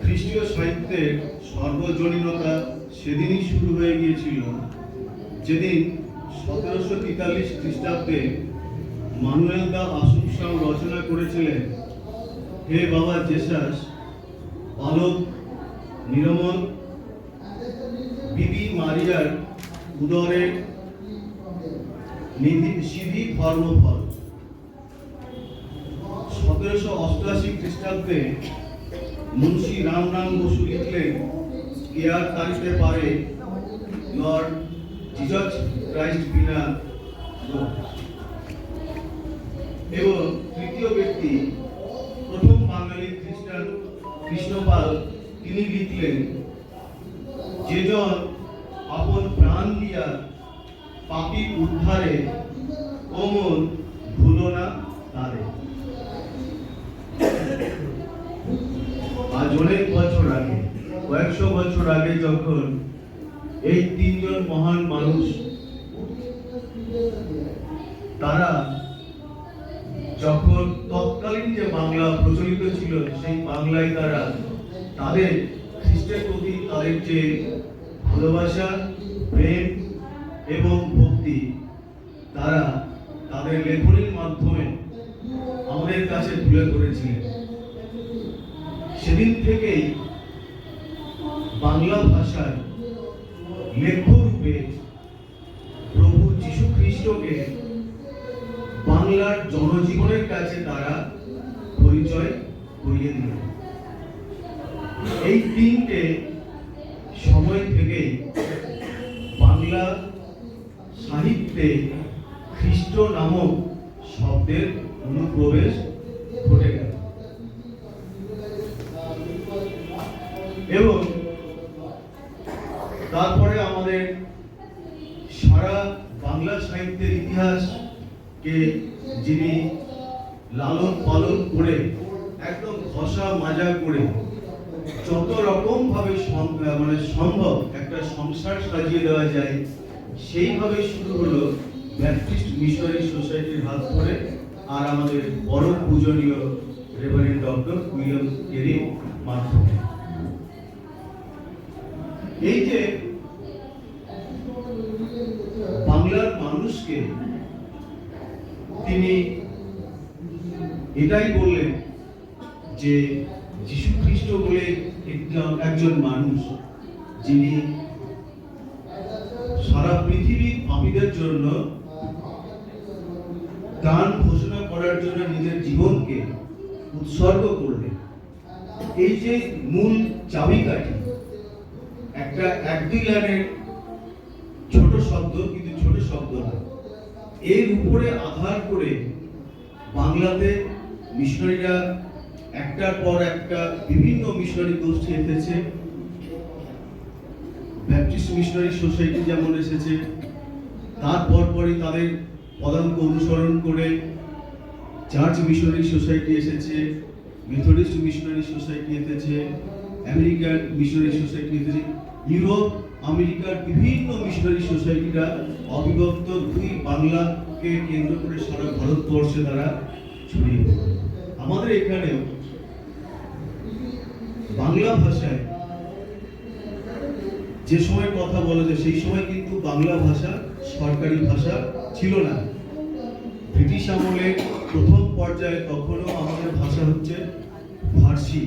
খ্রিস্টীয় সাহিত্যের সর্বজনীনতা সেদিনই শুরু হয়ে গিয়েছিল যেদিন 1743 খ্রিস্টাব্দে মানুয়েল দা আসুনসাও রচনা করেছিলেন হে বাবা জেসাস, বালক নিরমল, বিবি মারিয়ার উদরে সিধি ধর্মফল। 1788 খ্রিস্টাব্দে মুন্সি রামনাম বসু লিখলেন কে আর তারিতে পারে লর্ড জিজাস ক্রাইস্ট বিনা। এবং তৃতীয় ব্যক্তি, প্রথম বাঙালি খ্রিস্টান কৃষ্ণপাল, তিনি লিখলেন যে জন আপন প্রাণ দিয়া পাপী উদ্ধারে অমন ভুলো না তারে। আজ অনেক বছর আগে, কয়েকশো বছর আগে, যখন এই তিনজন মহান মানুষ তারা যখন তৎকালীন যে বাংলা প্রচলিত ছিল সেই বাংলায় তারা তাদের খ্রিস্টের প্রতি তাদের যে ভালোবাসা, প্রেম এবং ভক্তি তারা তাদের লেখনীর মাধ্যমে আমাদের কাছে তুলে ধরেছিলেন। সেদিন থেকেই বাংলা ভাষায় লেখ্যরূপে প্রভু যীশু খ্রিস্টকে বাংলার জনজীবনের কাছে তারা পরিচয় করিয়ে দিলেন। এই তিনটে সময় থেকেই বাংলা সাহিত্যে খ্রিস্ট নামক শব্দের অনুপ্রবেশ ঘটে গেল এবং তারপরে আমাদের সারা বাংলা সাহিত্যের ইতিহাসকে যিনি লালন পালন করে একদম ঘষা মাজা করে যত রকম ভাবে সম্ভব একটা সংসার সাজিয়ে দেওয়া যায় সেইভাবে শুরু হলো ব্যাপটিস্ট মিশনারি সোসাইটির হাত ধরে আর আমাদের বড় পূজনীয় রেভারেন্ড ডক্টর উইলিয়াম কেরির মাধ্যমে। এই যে বাংলার মানুষকে তিনি এটাই বললেন যে যীশু খ্রিস্ট বলে একজন মানুষ যিনি সারা পৃথিবীর পাপীদের জন্য দান ঘোষণা করার জন্য নিজের জীবনকে উৎসর্গ করলেন। এই যে মূল চাবিকাঠি, একটা এক দুই লাইনের ছোট শব্দ, কিন্তু ছোট শব্দ না, এর উপরে আধার করে বাংলাতে মিশনারিরা একটার পর একটা বিভিন্ন মিশনারি গোষ্ঠী এসেছে। ব্যাপটিস্ট মিশনারি সোসাইটি যেমন এসেছে, তারপর পরই তাদের পদাঙ্ক অনুসরণ করে চার্চ মিশনারি সোসাইটি এসেছে, মেথডিস্ট মিশনারি সোসাইটি এসেছে, আমেরিকান মিশনারি সোসাইটি এসেছে, ইউরোপ আমেরিকার বিভিন্ন মিশনারি সোসাইটিরা অবিভক্ত দুই বাংলাকে কেন্দ্র করে সারা ভারতবর্ষে তারা ছড়িয়ে পড়ে। আমাদের এখানেও বাংলা ভাষায় যে সময় কথা বলা যায় সেই সময় কিন্তু বাংলা ভাষা সরকারি ভাষা ছিল না। ব্রিটিশ আমলে প্রথম পর্যায়ে তখনও আমাদের ভাষা হচ্ছে ফার্সি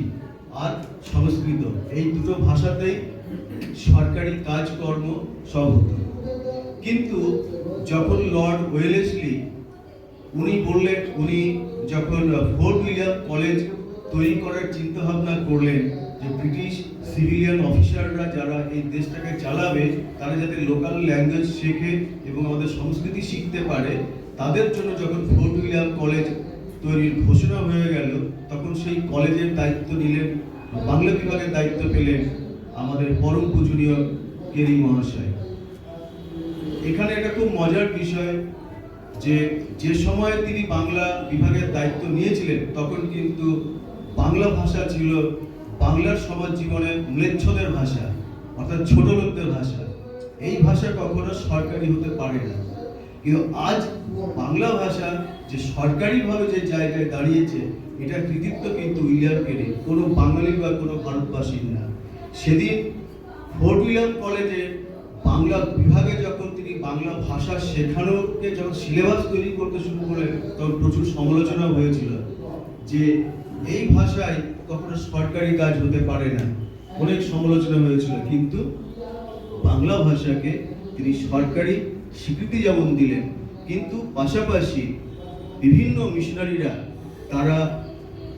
আর সংস্কৃত, এই দুটো ভাষাতেই সরকারি কাজকর্ম সব হতো। কিন্তু যখন লর্ড ওয়েলেসলি উনি যখন ফোর্ট উইলিয়াম কলেজ তৈরি করার চিন্তা ভাবনা করলেন যে ব্রিটিশ সিভিলিয়ান অফিসাররা যারা এই দেশটাকে চালাবে তারা যাতে লোকাল ল্যাঙ্গুয়েজ শেখে এবং আমাদের সংস্কৃতি শিখতে পারে, তাদের জন্য যখন ফোর্ট উইলিয়াম কলেজ তৈরির ঘোষণা হয়ে গেল তখন সেই কলেজের দায়িত্ব নিলেন, বাংলা বিভাগের দায়িত্ব পেলেন আমাদের পরম পূজনীয় কেরি মহাশয়। এখানে একটা খুব মজার বিষয় যে সময় তিনি বাংলা বিভাগের দায়িত্ব নিয়েছিলেন তখন কিন্তু বাংলা ভাষা ছিল বাংলার সমাজ জীবনে ম্লেচ্ছদের ভাষা, অর্থাৎ ছোট লোকদের ভাষা। এই ভাষা কখনো সরকারি হতে পারে না, কিন্তু আজ বাংলা ভাষা যে সরকারিভাবে যে জায়গায় দাঁড়িয়েছে এটা কৃতিত্ব কিন্তু উইলিয়াম কেরি, কোনো বাঙালি বা কোনো ভারতবাসীর না। সেদিন ফোর্ট উইলিয়াম কলেজে বাংলা বিভাগে যখন তিনি বাংলা ভাষা শেখানোকে যখন সিলেবাস তৈরি করতে শুরু করলেন তখন প্রচুর সমালোচনা হয়েছিল যে এই ভাষায় কখনো সরকারি কাজ হতে পারে না, অনেক সমালোচনা হয়েছিল। কিন্তু বাংলা ভাষাকে তিনি সরকারি স্বীকৃতি যেমন দিলেন, কিন্তু পাশাপাশি বিভিন্ন মিশনারিরা তারা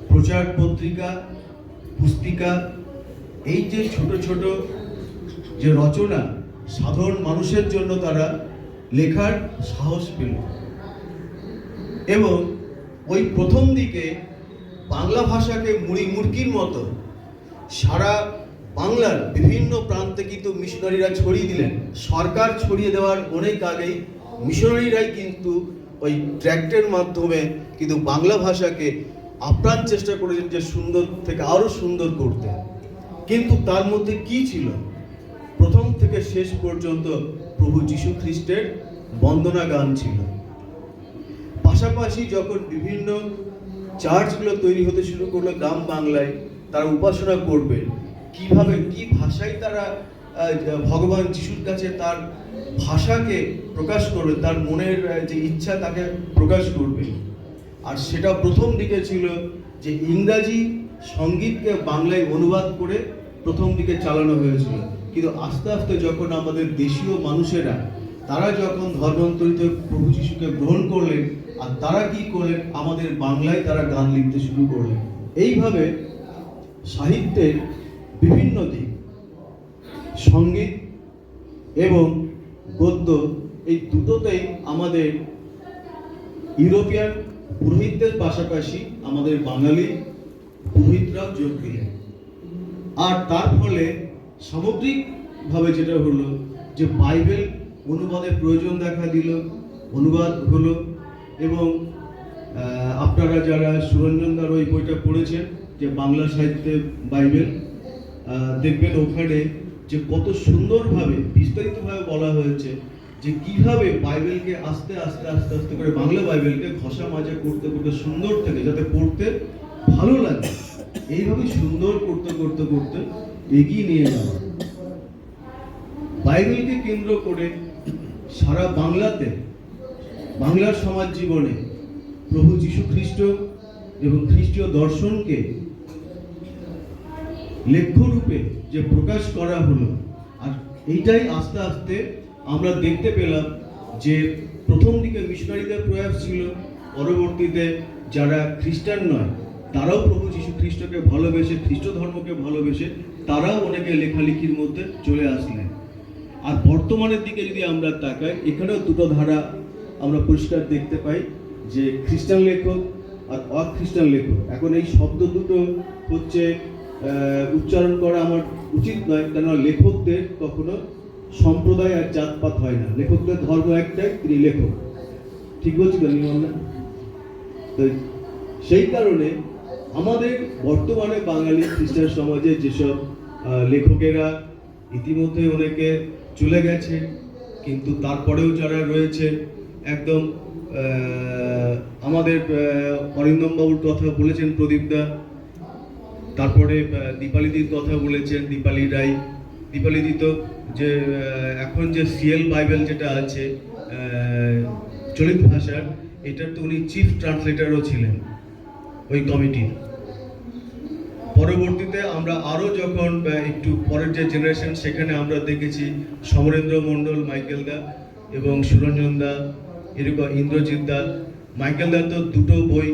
প্রচার পত্রিকা, পুস্তিকা, এই যে ছোট ছোট যে রচনা সাধারণ মানুষের জন্য তারা লেখার সাহস পেল এবং ওই প্রথম দিকে বাংলা ভাষাকে মুড়ির মতো সারা বাংলার বিভিন্ন প্রান্তে কিন্তু মিশনারিরা ছড়িয়ে দিলেন। সরকার ছড়িয়ে দেওয়ার অনেক আগেই মিশনারিরাই কিন্তু ওই ট্র্যাক্টের মাধ্যমে কিন্তু বাংলা ভাষাকে আপ্রাণ চেষ্টা করেছেন যে সুন্দর থেকে আরো সুন্দর করতে। কিন্তু তার মধ্যে কি ছিল? প্রথম থেকে শেষ পর্যন্ত প্রভু যীশু খ্রিস্টের বন্দনা গান ছিল। পাশাপাশি যখন বিভিন্ন চার্চগুলো তৈরি হতে শুরু করলো গ্রাম বাংলায়, তারা উপাসনা করবে কিভাবে, কি ভাষায় তারা ভগবান যিশুর কাছে তার ভাষাকে প্রকাশ করবে, তার মনের যে ইচ্ছা তাকে প্রকাশ করবে। আর সেটা প্রথম দিকে ছিল যে ইংরাজি সঙ্গীতকে বাংলায় অনুবাদ করে প্রথম দিকে চালানো হয়েছিল, কিন্তু আস্তে আস্তে যখন আমাদের দেশীয় মানুষেরা তারা যখন ধর্মান্তরিত প্রভু যিশুকে গ্রহণ করলেন, আর তারা কি করলেন, আমাদের বাংলায় তারা গান লিখতে শুরু করলেন। এইভাবে সাহিত্যের বিভিন্ন দিক, সঙ্গীত এবং গদ্য, এই দুটোতেই আমাদের ইউরোপিয়ান পুরোহিতদের পাশাপাশি আমাদের বাঙালি পুরোহিতরাও যোগ দিলেন। আর তার ফলে সামগ্রিকভাবে যেটা হলো যে বাইবেল অনুবাদের প্রয়োজন দেখা দিল, অনুবাদ হলো। এবং আপনারা যারা সুরঞ্জনদার ওই বইটা পড়েছেন যে বাংলা সাহিত্যে বাইবেল, দেখবেন ওখানে যে কত সুন্দরভাবে বিস্তারিতভাবে বলা হয়েছে যে কিভাবে বাইবেলকে আস্তে আস্তে আস্তে আস্তে করে বাংলা বাইবেলকে ঘষা মাজা করতে করতে সুন্দর থেকে যাতে পড়তে ভালো লাগে, এইভাবে সুন্দর করতে করতে করতে এগিয়ে নিয়ে যাওয়া। বাইবেলকে কেন্দ্র করে সারা বাংলাতে, বাংলার সমাজ জীবনে প্রভু যীশু খ্রিস্ট এবং খ্রিস্টীয় দর্শনকে লেখ্যরূপে যে প্রকাশ করা হলো, আর এইটাই আস্তে আস্তে আমরা দেখতে পেলাম যে প্রথম দিকে মিশনারিদের প্রয়াস ছিল, পরবর্তীতে যারা খ্রিস্টান নয় তারাও প্রভু যীশু খ্রিস্টকে ভালোবেসে, খ্রিস্ট ধর্মকে ভালোবেসে তারাও অনেকে লেখালেখির মধ্যে চলে আসলেন। আর বর্তমানের দিকে যদি আমরা তাকাই, এখানেও দুটো ধারা আমরা পরিষ্কার দেখতে পাই, যে খ্রিস্টান লেখক আর অখ্রিস্টান লেখক। এখন এই শব্দ দুটো হচ্ছে উচ্চারণ করা আমার উচিত নয়, কেননা লেখকদের কখনো সম্প্রদায় আর জাতপাত হয় না, লেখকদের ধর্ম একটাই, তিনি লেখক। ঠিক বলছি তো নির্মলা? তো সেই কারণে আমাদের বর্তমানে বাঙালি খ্রিস্টান সমাজে যেসব লেখকেরা ইতিমধ্যে অনেকে চলে গেছে, কিন্তু তারপরেও যারা রয়েছে একদম আমাদের অরিন্দম বাবুর কথা বলেছেন প্রদীপদা, তারপরে দীপালিদির কথা বলেছেন দীপালি রায়। দীপালিদি তো যে এখন যে সিএল বাইবেল যেটা আছে চলিত ভাষার, এটার তো উনি চিফ ট্রান্সলেটারও ছিলেন ওই কমিটির। পরবর্তীতে আমরা আরও যখন একটু পরের যে জেনারেশন, সেখানে আমরা দেখেছি সমরেন্দ্র মণ্ডল, মাইকেল দা এবং সুরঞ্জন দা, এরকম ইন্দ্রজিৎ দা। মাইকেল দা তো দুটো বই,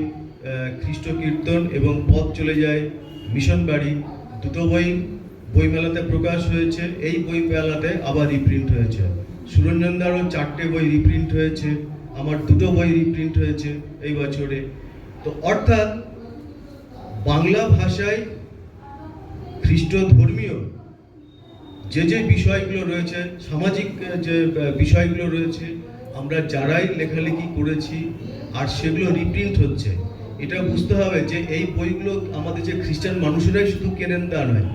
খ্রিস্ট কীর্তন এবং পথ চলে যায় মিশন বাড়ি, দুটো বই বইমেলাতে প্রকাশ হয়েছে, এই বইমেলাতে আবার রিপ্রিন্ট হয়েছে। সুরঞ্জন দারও 4টে বই রিপ্রিন্ট হয়েছে, আমার দুটো বই রিপ্রিন্ট হয়েছে এই বছরে। তো অর্থাৎ বাংলা ভাষায় খ্রিস্ট ধর্মীয় যে যে বিষয়গুলো রয়েছে, সামাজিক যে বিষয়গুলো রয়েছে, আমরা যারাই লেখালেখি করেছি আর সেগুলো রিপ্রিন্ট হচ্ছে, এটা বুঝতে হবে যে এই বইগুলো আমাদের যে খ্রিস্টান মানুষেরাই শুধু কেনেন তা নয়,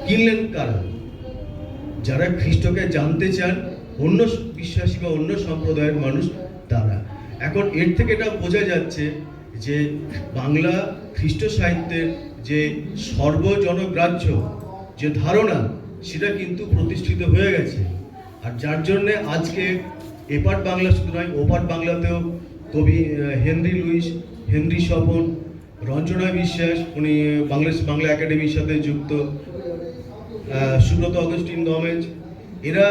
কিনলেন কারা? যারা খ্রিস্টকে জানতে চান, অন্য বিশ্বাসী বা অন্য সম্প্রদায়ের মানুষ তারা। এখন এর থেকে এটা বোঝা যাচ্ছে যে বাংলা খ্রিস্ট সাহিত্যের যে সর্বজনগ্রাহ্য যে ধারণা, সেটা কিন্তু প্রতিষ্ঠিত হয়ে গেছে। আর যার জন্যে আজকে এপার বাংলা শুধু নয়, ওপার বাংলাতেও কবি Henry Luis, Henry Swapan, Ranjana বিশ্বাস, উনি বাংলা একাডেমির সাথে যুক্ত, সুব্রত অগস্টিন গমেজ, এরা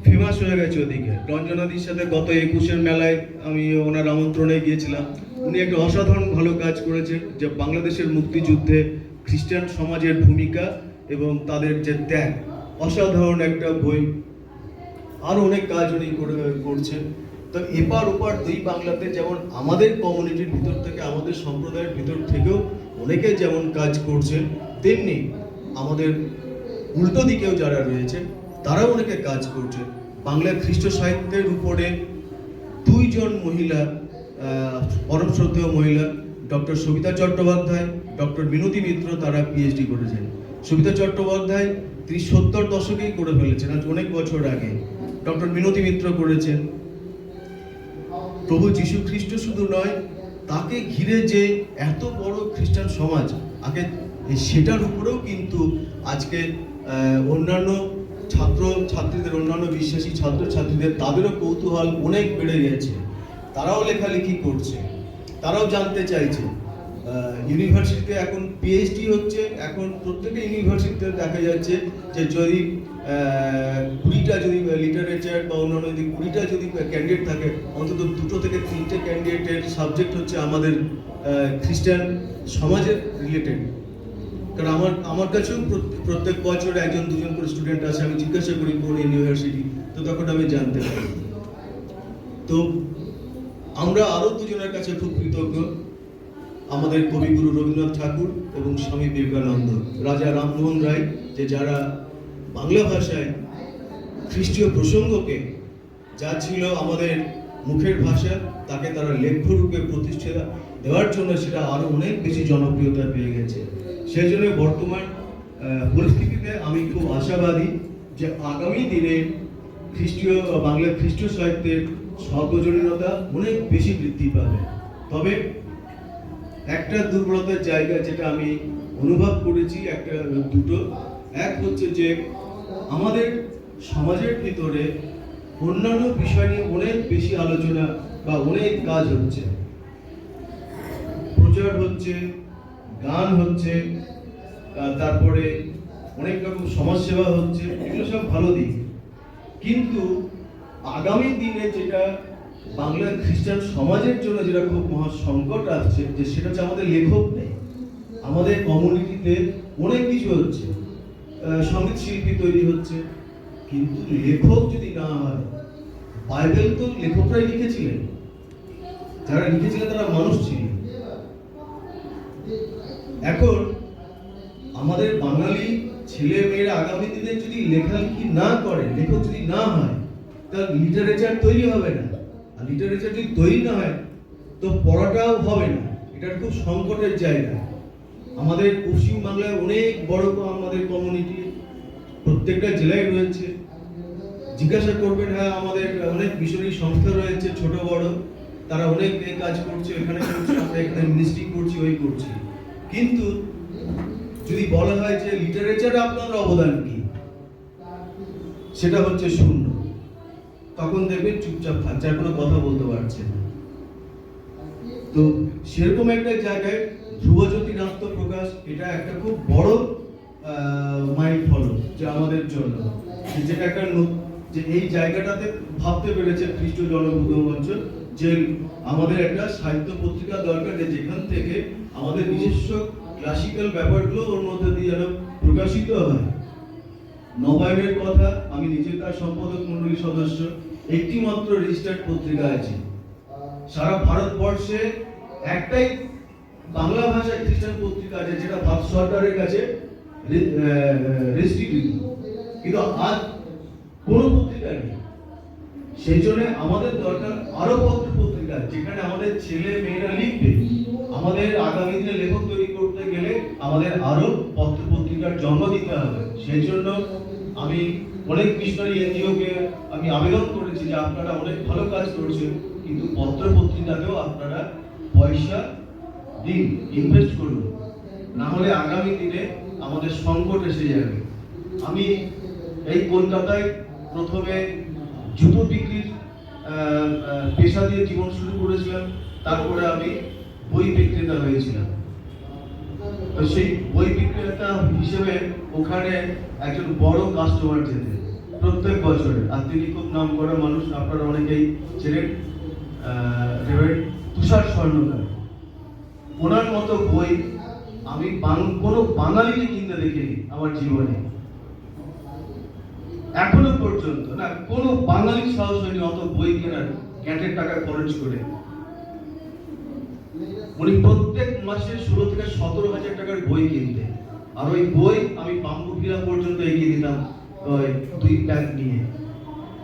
ফেমাস হয়ে গেছে ওদিকে। রঞ্জনাদির সাথে গত 21-এর মেলায় আমি ওনার আমন্ত্রণে গিয়েছিলাম। উনি একটা অসাধারণ ভালো কাজ করেছেন, যে বাংলাদেশের মুক্তিযুদ্ধে খ্রিস্টান সমাজের ভূমিকা এবং তাদের যে ত্যাগ, অসাধারণ একটা বই। আরও অনেক কাজ উনি করছেন। তো এপার ওপার দুই বাংলাতে যেমন আমাদের কমিউনিটির ভিতর থেকে, আমাদের সম্প্রদায়ের ভিতর থেকেও অনেকে যেমন কাজ করছেন, তেমনি আমাদের উল্টো দিকেও যারা রয়েছে তারাও অনেকে কাজ করছে। বাংলা খ্রিস্ট সাহিত্যের উপরে 2 জন মহিলা, পরম শ্রদ্ধেয় মহিলা, ডক্টর সবিতা চট্টোপাধ্যায়, ডক্টর মিনতি মিত্র, তারা পিএইচডি করেছেন। সবিতা চট্টোপাধ্যায় 70 দশকেই করে ফেলেছেন, আজ অনেক বছর আগে। ডক্টর মিনতি মিত্র করেছেন। প্রভু যীশু খ্রিস্ট শুধু নয়, তাকে ঘিরে যে এত বড় খ্রিস্টান সমাজ আগে, সেটার উপরেও কিন্তু আজকে অন্যান্য ছাত্রছাত্রীদের, অন্যান্য বিশ্বাসী ছাত্রছাত্রীদের তাদেরও কৌতূহল অনেক বেড়ে গেছে। তারাও লেখালেখি করছে, তারাও জানতে চাইছে। ইউনিভার্সিটিতে এখন পিএইচডি হচ্ছে, এখন প্রত্যেকটা ইউনিভার্সিটিতে দেখা যাচ্ছে যে যদি 20টা যদি লিটারেচার বা অন্যান্য যদি 20টা যদি ক্যান্ডিডেট থাকে, অন্তত 2 থেকে 3টে ক্যান্ডিডেটের সাবজেক্ট হচ্ছে আমাদের খ্রিস্টান সমাজের রিলেটেড। কারণ আমার কাছেও প্রত্যেক বছর 1-2জন করে স্টুডেন্ট আছে, আমি জিজ্ঞাসা করি কোন ইউনিভার্সিটি, তো তখন আমি জানতে পারি। তো আমরা আরো দুজনের কাছে খুব কৃতজ্ঞ, আমাদের কবিগুরু রবীন্দ্রনাথ ঠাকুর এবং স্বামী বিবেকানন্দ, রাজা রামমোহন রায়, যে যারা বাংলা ভাষায় খ্রিস্টীয় প্রসঙ্গকে, যা ছিল আমাদের মুখের ভাষা, তাকে তারা লেখ্য রূপে প্রতিষ্ঠা দেওয়ার জন্য সেটা আরো অনেক বেশি জনপ্রিয়তা পেয়ে গেছে। সেই জন্য বর্তমান পরিস্থিতিতে আমি খুব আশাবাদী যে আগামী দিনে বাংলা খ্রিস্টীয় সাহিত্যের সর্বজনীনতা অনেক বেশি বৃদ্ধি পাবে। তবে একটা দুর্বলতার জায়গা যেটা আমি অনুভব করেছি, দুটো। এক হচ্ছে যে আমাদের সমাজের ভিতরে অন্যান্য বিষয় নিয়ে অনেক বেশি আলোচনা বা অনেক কাজ হচ্ছে, প্রচার হচ্ছে, গান হচ্ছে, তারপরে অনেক রকম সমাজসেবা হচ্ছে, এগুলো সব ভালো দিক। কিন্তু আগামী দিনে যেটা বাংলা খ্রিস্টান সমাজের জন্য যেটা খুব মহা সংকট আসছে, যে সেটা হচ্ছে আমাদের লেখক নেই। আমাদের কমিউনিটিতে অনেক কিছু হচ্ছে, সঙ্গীত শিল্পী তৈরি হচ্ছে, কিন্তু লেখক যদি না হয়, বাইবেল তো লেখকরাই লিখেছিলেন, যারা লিখেছিলেন তারা মানুষ ছিলেন। এখন আমাদের বাঙালি ছেলে মেয়েরা আগামী দিনে যদি লেখালেখি না করে, লেখক যদি না হয়, তাহলে লিটারেচার তৈরি হবে না। আর লিটারেচার যদি তৈরি না হয়, তো পড়াটাও হবে না। এটা খুব সংকটের জায়গা। আমাদের পশ্চিম বাংলায় অনেক বড় আমাদের কমিউনিটি প্রত্যেকটা জেলায় রয়েছে। জিজ্ঞাসা করবেন, হ্যাঁ আমাদের অনেক মিশনারি সংস্থা রয়েছে, ছোট বড়, তারা অনেক কাজ করছে, এখানে করছে, আমরা এখানে মিনিস্ট্রি করছি, ওই করছি। কিন্তু যদি বলা হয় যে লিটারেচারে আপনার অবদান কি, সেটা হচ্ছে শূন্য। তখন দেখবেন চুপচাপ থাকছে, আর কোনো কথা বলতে পারছে না। তো সেরকম একটা জায়গায় ধ্রুবজ্যোতির আত্মপ্রকাশ, এটা একটা খুব বড় মাইল ফলো যে আমাদের জন্য, যেটা একটা যে এই জায়গাটাতে ভাবতে পেরেছে খ্রিস্ট জনবুদ্ধ মঞ্চ, যে আমাদের একটা সাহিত্য পত্রিকা দরকার, যেখান থেকে আমাদের নিজস্ব ক্লাসিক্যাল ব্যাপারগুলো ওর মধ্যে দিয়ে যেন প্রকাশিত হয়। নবায়নের কথা, আমি নিজে তার সম্পাদক মন্ডলীর সদস্য, একটি মাত্র রেজিস্টার্ড পত্রিকা আছে সারা ভারতবর্ষে, একটাই বাংলা ভাষায় খ্রিস্টান পত্রিকা আছে যেটা ভারত সরকারের কাছে রেস্ট্রিক্টেড, কিন্তু আজ কোনো পত্রিকা নেই। সেই জন্য আমাদের দরকার আরো পত্র পত্রিকা, যেখানে আমাদের ছেলে মেয়েরা লিখবে। আমাদের আগামী দিনে লেখক তৈরি করতে গেলে আমাদের আরো পত্র পত্রিকার জন্ম দিতে হবে। সেই জন্য আমি অনেক মিশনারি এনজিওকে আমি আবেদন করেছি যে আপনারা অনেক ভালো কাজ করছেন, কিন্তু পত্র পত্রিকাতেও আপনারা পয়সা দিন, ইনভেস্ট করুন, না হলে আগামী দিনে আমাদের সংকট এসে যাবে। আমি এই কলকাতায় প্রথমে জুতো বিক্রির পেশা দিয়ে জীবন শুরু করেছিলাম, তারপরে আমি বই বিক্রেতা হয়েছিলাম। তো সেই বই বিক্রেতা হিসেবে ওখানে একজন বড় কাস্টমার যেতেন প্রত্যেক বছরে, আর তিনি খুব নাম করা মানুষ, আপনারা অনেকেই ছিলেন, তুষার স্বর্ণকার। ওনার মতো বই আমি কোনো বাঙালিকে কিনতে দেখিনি আমার জীবনে, এখনো পর্যন্ত না। কোনো বাঙালির সাহস হয়নি অত বই কেনার, ক্যাটের টাকা খরচ করে। উনি প্রত্যেক মাসে 16 থেকে 17,000 টাকার বই কিনতেন, আর ওই বই আমি বাম্বু ভিলা পর্যন্ত এগিয়ে দিতাম 2 ব্যাগ নিয়ে।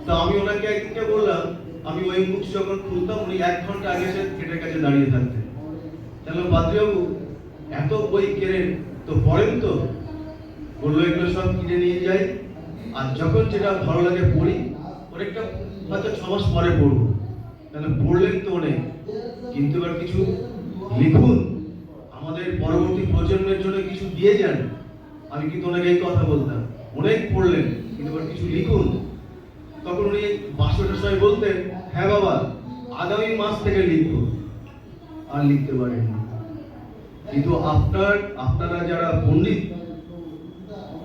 তো আমি ওনাকে একদিকে বললাম, আমি ওই মুখ যখন খুলতাম, উনি 1 ঘন্টা আগে এসে গেটের কাছে দাঁড়িয়ে থাকতেন। তাহলে বাদ্রিবাবু এত বই কেনেন তো পড়েন তো? বললো এগুলো সব কিনে নিয়ে যাই, আর যখন যেটা ভালো লাগে পড়ি, অনেকটা হয়তো 6 মাস পরে পড়বো। তাহলে পড়লেন তো অনেক, কিন্তু এবার কিছু লিখুন, আমাদের পরবর্তী প্রজন্মের জন্য কিছু দিয়ে যান। আমি কিন্তু ওনাকে এই কথা বলতাম। অনেক পড়লেন, কিন্তু এবার কিছু লিখুন। তখন উনি 62টার সময় বলতেন, হ্যাঁ বাবা, আগামী মাস থেকে লিখবো। আর লিখতে পারেননি। কিন্তু আপনারা যারা পণ্ডিত,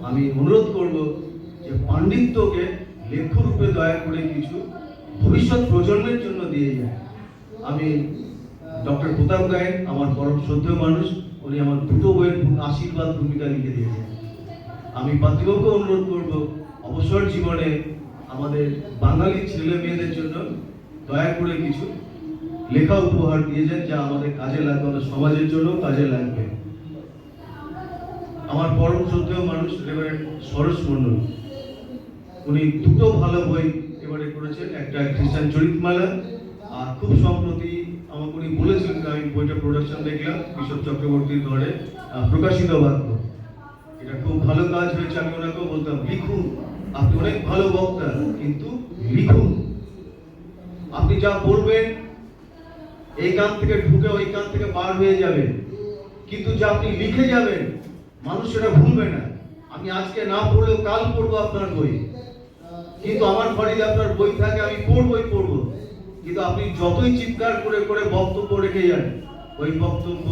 আমি অনুরোধ করব যে পাণ্ডিত্যকে লেখ্যরূপে দয়া করে কিছু ভবিষ্যৎ প্রজন্মের জন্য দিয়ে যায়। আমি ডক্টর প্রতাপ গায়েন, আমার পরম শ্রদ্ধেয় মানুষ, উনি আমার দুটো বইয়ের আশীর্বাদ ভূমিকা লিখে দিয়েছেন। আমি পাত্রীবাবুকে অনুরোধ করব অবসর জীবনে আমাদের বাঙালি ছেলে মেয়েদের জন্য দয়া করে কিছু লেখা উপহার দিয়েছেন, যা আমাদের কাজে লাগবে, আমাদের সমাজের জন্য কাজে লাগবে। আমার পরম শ্রদ্ধেয় মানুষ রেভারেন্ড সরোজ মণ্ডল, উনি দুটো ভালো বই এবারে করেছেন, একটা খ্রিস্টান চরিতমালা, আর খুব সম্প্রতি আমাকে উনি বলেছিলেন, আমি বইটা প্রোডাকশন দেখলাম বিশপ চক্রবর্তীর ঘরে, প্রকাশিত বাক্য। এটা খুব ভালো কাজ হয়েছে। আমি ওনাকেও বলতাম, লিখুন, আপনি অনেক ভালো বক্তা, কিন্তু লিখুন। আপনি যা বলবেন এই কান থেকে ঢুকে ওই কান থেকে বার হয়ে যাবে, কিন্তু যা আপনি লিখে যাবেন মানুষ সেটা ভুলবে না। আমি আজকে না পড়লেও কাল পড়বো আপনার বই, কিন্তু আমার বাড়িতে আপনার বই থাকে, আমি পড়বই পড়বো। কিন্তু আপনি যতই চিৎকার করে করে বক্তব্য রেখে যান, ওই বক্তব্য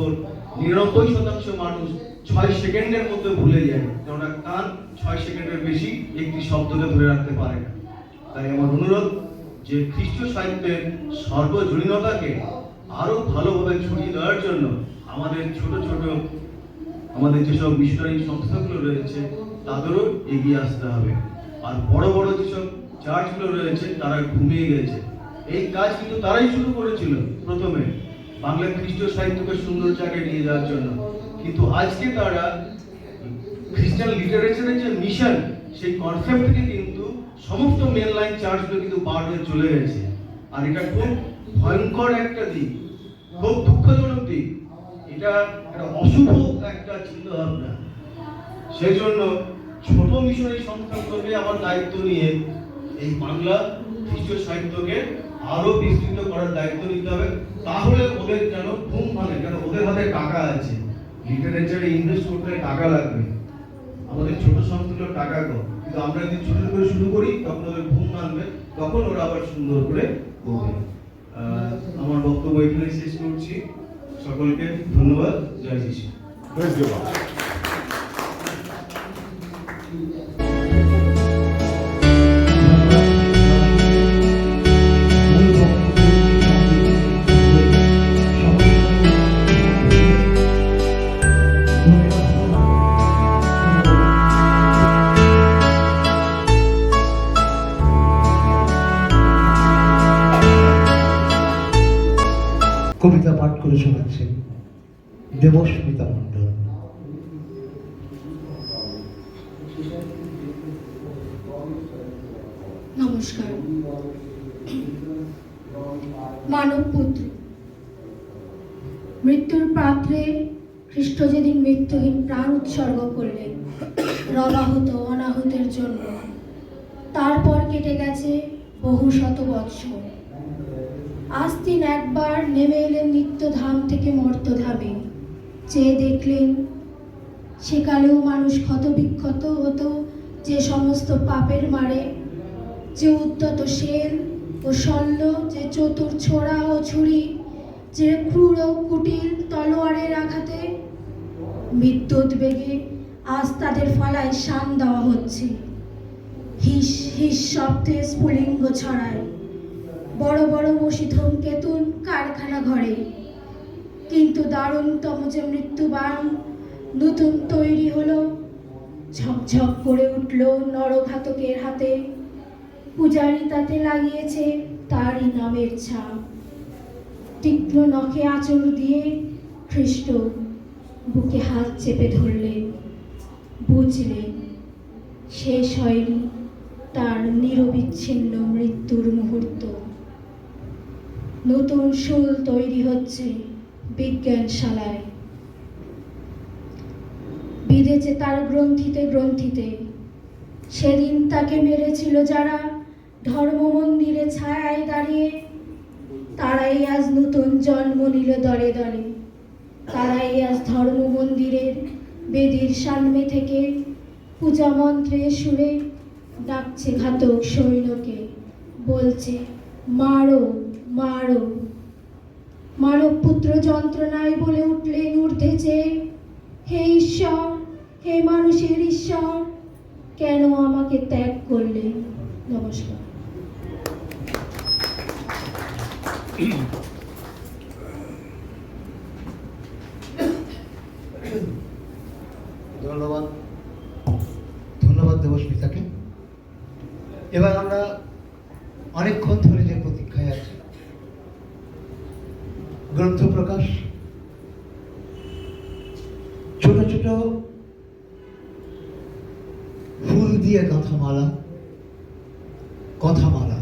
99% মানুষ 6 সেকেন্ডের মধ্যে ভুলে যায়, কেননা কান 6 সেকেন্ডের বেশি একটি শব্দকে ধরে রাখতে পারে না। তাই আমার অনুরোধ যে খ্রিস্টীয় সাহিত্যের সর্বজনীনতাকে আরো ভালোভাবে ছড়িয়ে দেওয়ার জন্য আমাদের ছোট ছোট আমাদের যেসব মিশনারি সংস্থাগুলো রয়েছে তাদেরও এগিয়ে আসতে হবে। আর বড় বড় যেসব চার্চগুলো রয়েছে তারা ঘুমিয়ে গেছে। এই কাজ কিন্তু তারাই শুরু করেছিল প্রথমে, বাংলা খ্রিস্টীয় সাহিত্যকে সুন্দর জায়গায় নিয়ে যাওয়ার জন্য। কিন্তু আজকে তারা খ্রিস্টান লিটারেচারের যে মিশন, সেই কনসেপ্ট থেকে কিন্তু সমস্ত মেন লাইন চার্চগুলো কিন্তু বার হয়ে চলে গেছে। আর এটা খুব ভয়ঙ্কর একটা দিক, খুব দুঃখজনক দিক। এটা একটা অশুভ একটা চিন্তা ভাবনা। সেই জন্য ছোট মিশনারি সংস্থাগুলোকে আমার দায়িত্ব নিয়ে এই বাংলা খ্রিস্টীয় সাহিত্যকে আরো বিস্তৃত করার দায়িত্ব নিতে হবে। তাহলে ওদের যেন ঘুম ভাঙে, কেন ওদের হাতে টাকা আছে, লিটারেচারে ইনভেস্ট করতে টাকা লাগবে। আমাদের ছোট সংস্থাগুলো টাকা কম, কিন্তু আমরা যদি ছোট করে শুরু করি তখন ওদের ঘুম ভাঙবে, তখন ওরা আবার সুন্দর করে করবে। আমার বক্তব্য এখানে শেষ করছি। সকলকে ধন্যবাদ। জয় যিশু। Praise the Lord. কবিতা পাঠ করে শোনাচ্ছেন দেবস্মিতা মণ্ডল। নমস্কার। মানব পুত্র, মৃত্যুর পাত্রে খ্রিস্ট যেদিন মৃত্যুহীন প্রাণ উৎসর্গ করলেন রবাহত অনাহতের জন্য, তারপর কেটে গেছে বহু শত বৎসর। আজ দিন একবার নেমে এলেন নিত্যধাম থেকে মর্তধামে। চেয়ে দেখলেন সেকালেও মানুষ ক্ষত বিক্ষত হতো যে সমস্ত পাপের মারে, যে উদ্যত শেল ও শল্য, যে চতুর ছোড়া ও ছুরি, যে ক্রূর ও কুটিল তলোয়ারের আঘাতে। বিদ্যুৎ বেগে আজ তাদের ফলায় শান দেওয়া হচ্ছে। হিস হিস শব্দে স্ফুলিঙ্গ ছড়ায়, বড় বড় মসিধম কেতুন কারখানা ঘরে। কিন্তু দারুণতম যে মৃত্যুবান নতুন তৈরি হলো, ঝকঝক করে উঠল নরঘাতকের হাতে। পূজারী তাতে লাগিয়েছে তারই নামের ছাপ। তীক্ষ্ণ নখে আঁচড় দিয়ে খ্রিস্ট বুকে হাত চেপে ধরলেন। বুঝলেন শেষ হয়নি তার নিরবিচ্ছিন্ন মৃত্যুর মুহূর্ত। নতুন শুল তৈরি হচ্ছে বিজ্ঞানশালায়, বিঁধেছে তার গ্রন্থিতে গ্রন্থিতে। সেদিন তাকে মেরেছিল যারা ধর্ম মন্দিরে ছায়ায় দাঁড়িয়ে, তারাই আজ নতুন জন্ম নিল দলে দলে। তারাই আজ ধর্ম মন্দিরের বেদির সামনে থেকে পূজা মন্ত্রের সুরে ডাকছে ঘাতক সৈন্যকে, বলছে মারো মারো। মানব পুত্র যন্ত্রণায় বলে উঠলেন ঊর্ধ্বে চেয়ে, হে ঈশ্বর, হে মানুষের ঈশ্বর, কেন আমাকে ত্যাগ করলেন? নমস্কার। ধন্যবাদ, ধন্যবাদ দেবস্মিতাকে। এবার আমরা অনেকক্ষণ ধরে যে প্রতীক্ষায় আছি, গ্রন্থ প্রকাশ। ছোট ছোট ফুল দিয়ে গাঁথামালা, কথামালা,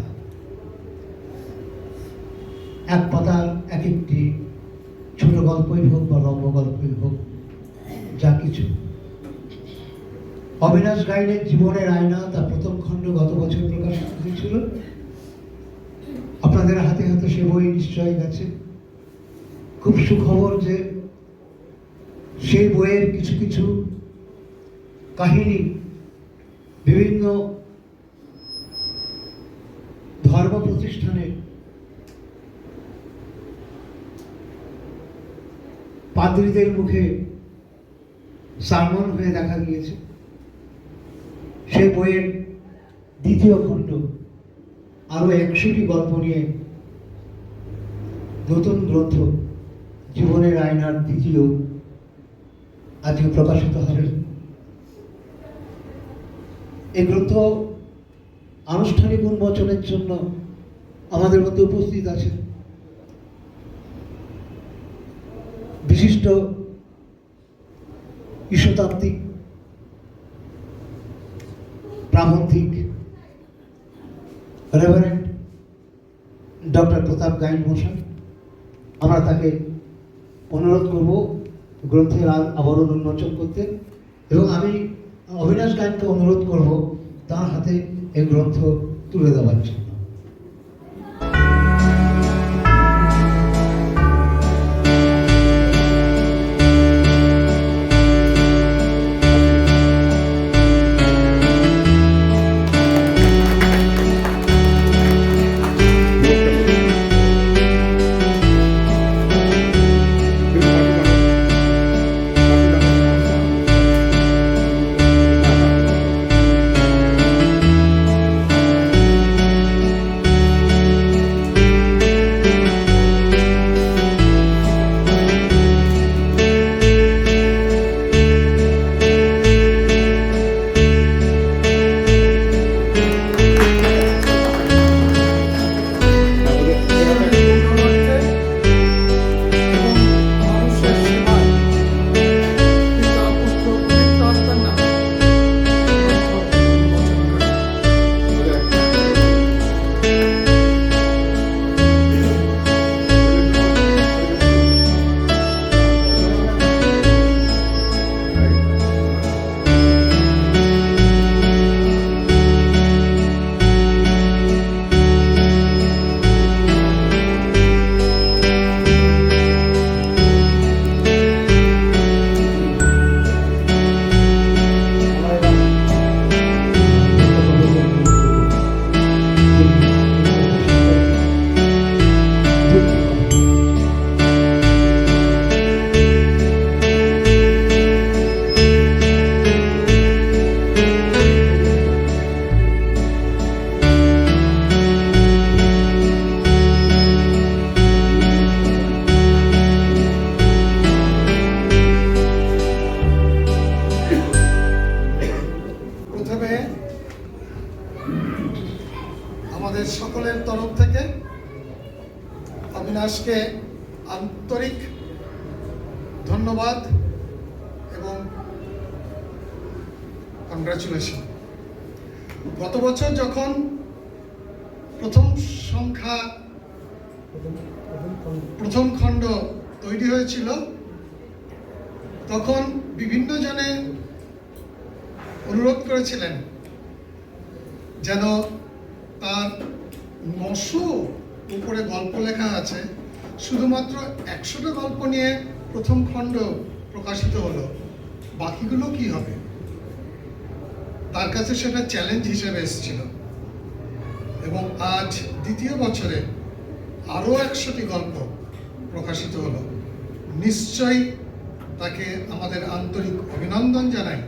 এক পাতার এক একটি ছোট গল্পই হোক বা লম্ব গল্পই হোক, যা কিছু। অবিনাশ গাইনের জীবনের আয়না, তার প্রথম খণ্ড গত বছর প্রকাশিত হয়েছিল। আপনাদের হাতে হাতে সে বই নিশ্চয়ই গেছে। খুব সুখবর যে সেই বইয়ের কিছু কিছু কাহিনী বিভিন্ন ধর্ম প্রতিষ্ঠানে পাদ্রীদের মুখে সারমন হয়ে দেখা গিয়েছে। সেই বইয়ের দ্বিতীয় খণ্ড আরো 100টি গল্প নিয়ে নতুন গ্রন্থ জীবনের আয়নার দ্বিতীয় আজকে প্রকাশিত হবে। এই গ্রন্থ আনুষ্ঠানিক উন্মোচনের জন্য আমাদের মধ্যে উপস্থিত আছেন বিশিষ্ট ঈশ্বরতাত্ত্বিক, প্রাবন্ধিক রেভারেন্ড ডক্টর প্রতাপ গাইন মশাই। আমরা তাকে অনুরোধ করব গ্রন্থের আবরণ উন্মোচন করতে, এবং আমি অবিনাশ গাইনকে অনুরোধ করব তার হাতে এই গ্রন্থ তুলে দেওয়ার জন্য। আমাদের সকলের তরফ থেকে অবিনাশকে আন্তরিক ধন্যবাদ এবং কংগ্রাচুলেশন। গত বছর যখন প্রথম খণ্ড তৈরি হয়েছিল, তখন বিভিন্ন জনে অনুরোধ করেছিলেন যেন তার 900 উপরে গল্প লেখা আছে, শুধুমাত্র 100টা গল্প নিয়ে প্রথম খণ্ড প্রকাশিত হলো, বাকিগুলো কি হবে? তার কাছে সেটা চ্যালেঞ্জ হিসেবে এসেছিল, এবং আজ দ্বিতীয় বছরে আরও 100টি গল্প প্রকাশিত হলো। নিশ্চয়ই তাকে আমাদের আন্তরিক অভিনন্দন জানাই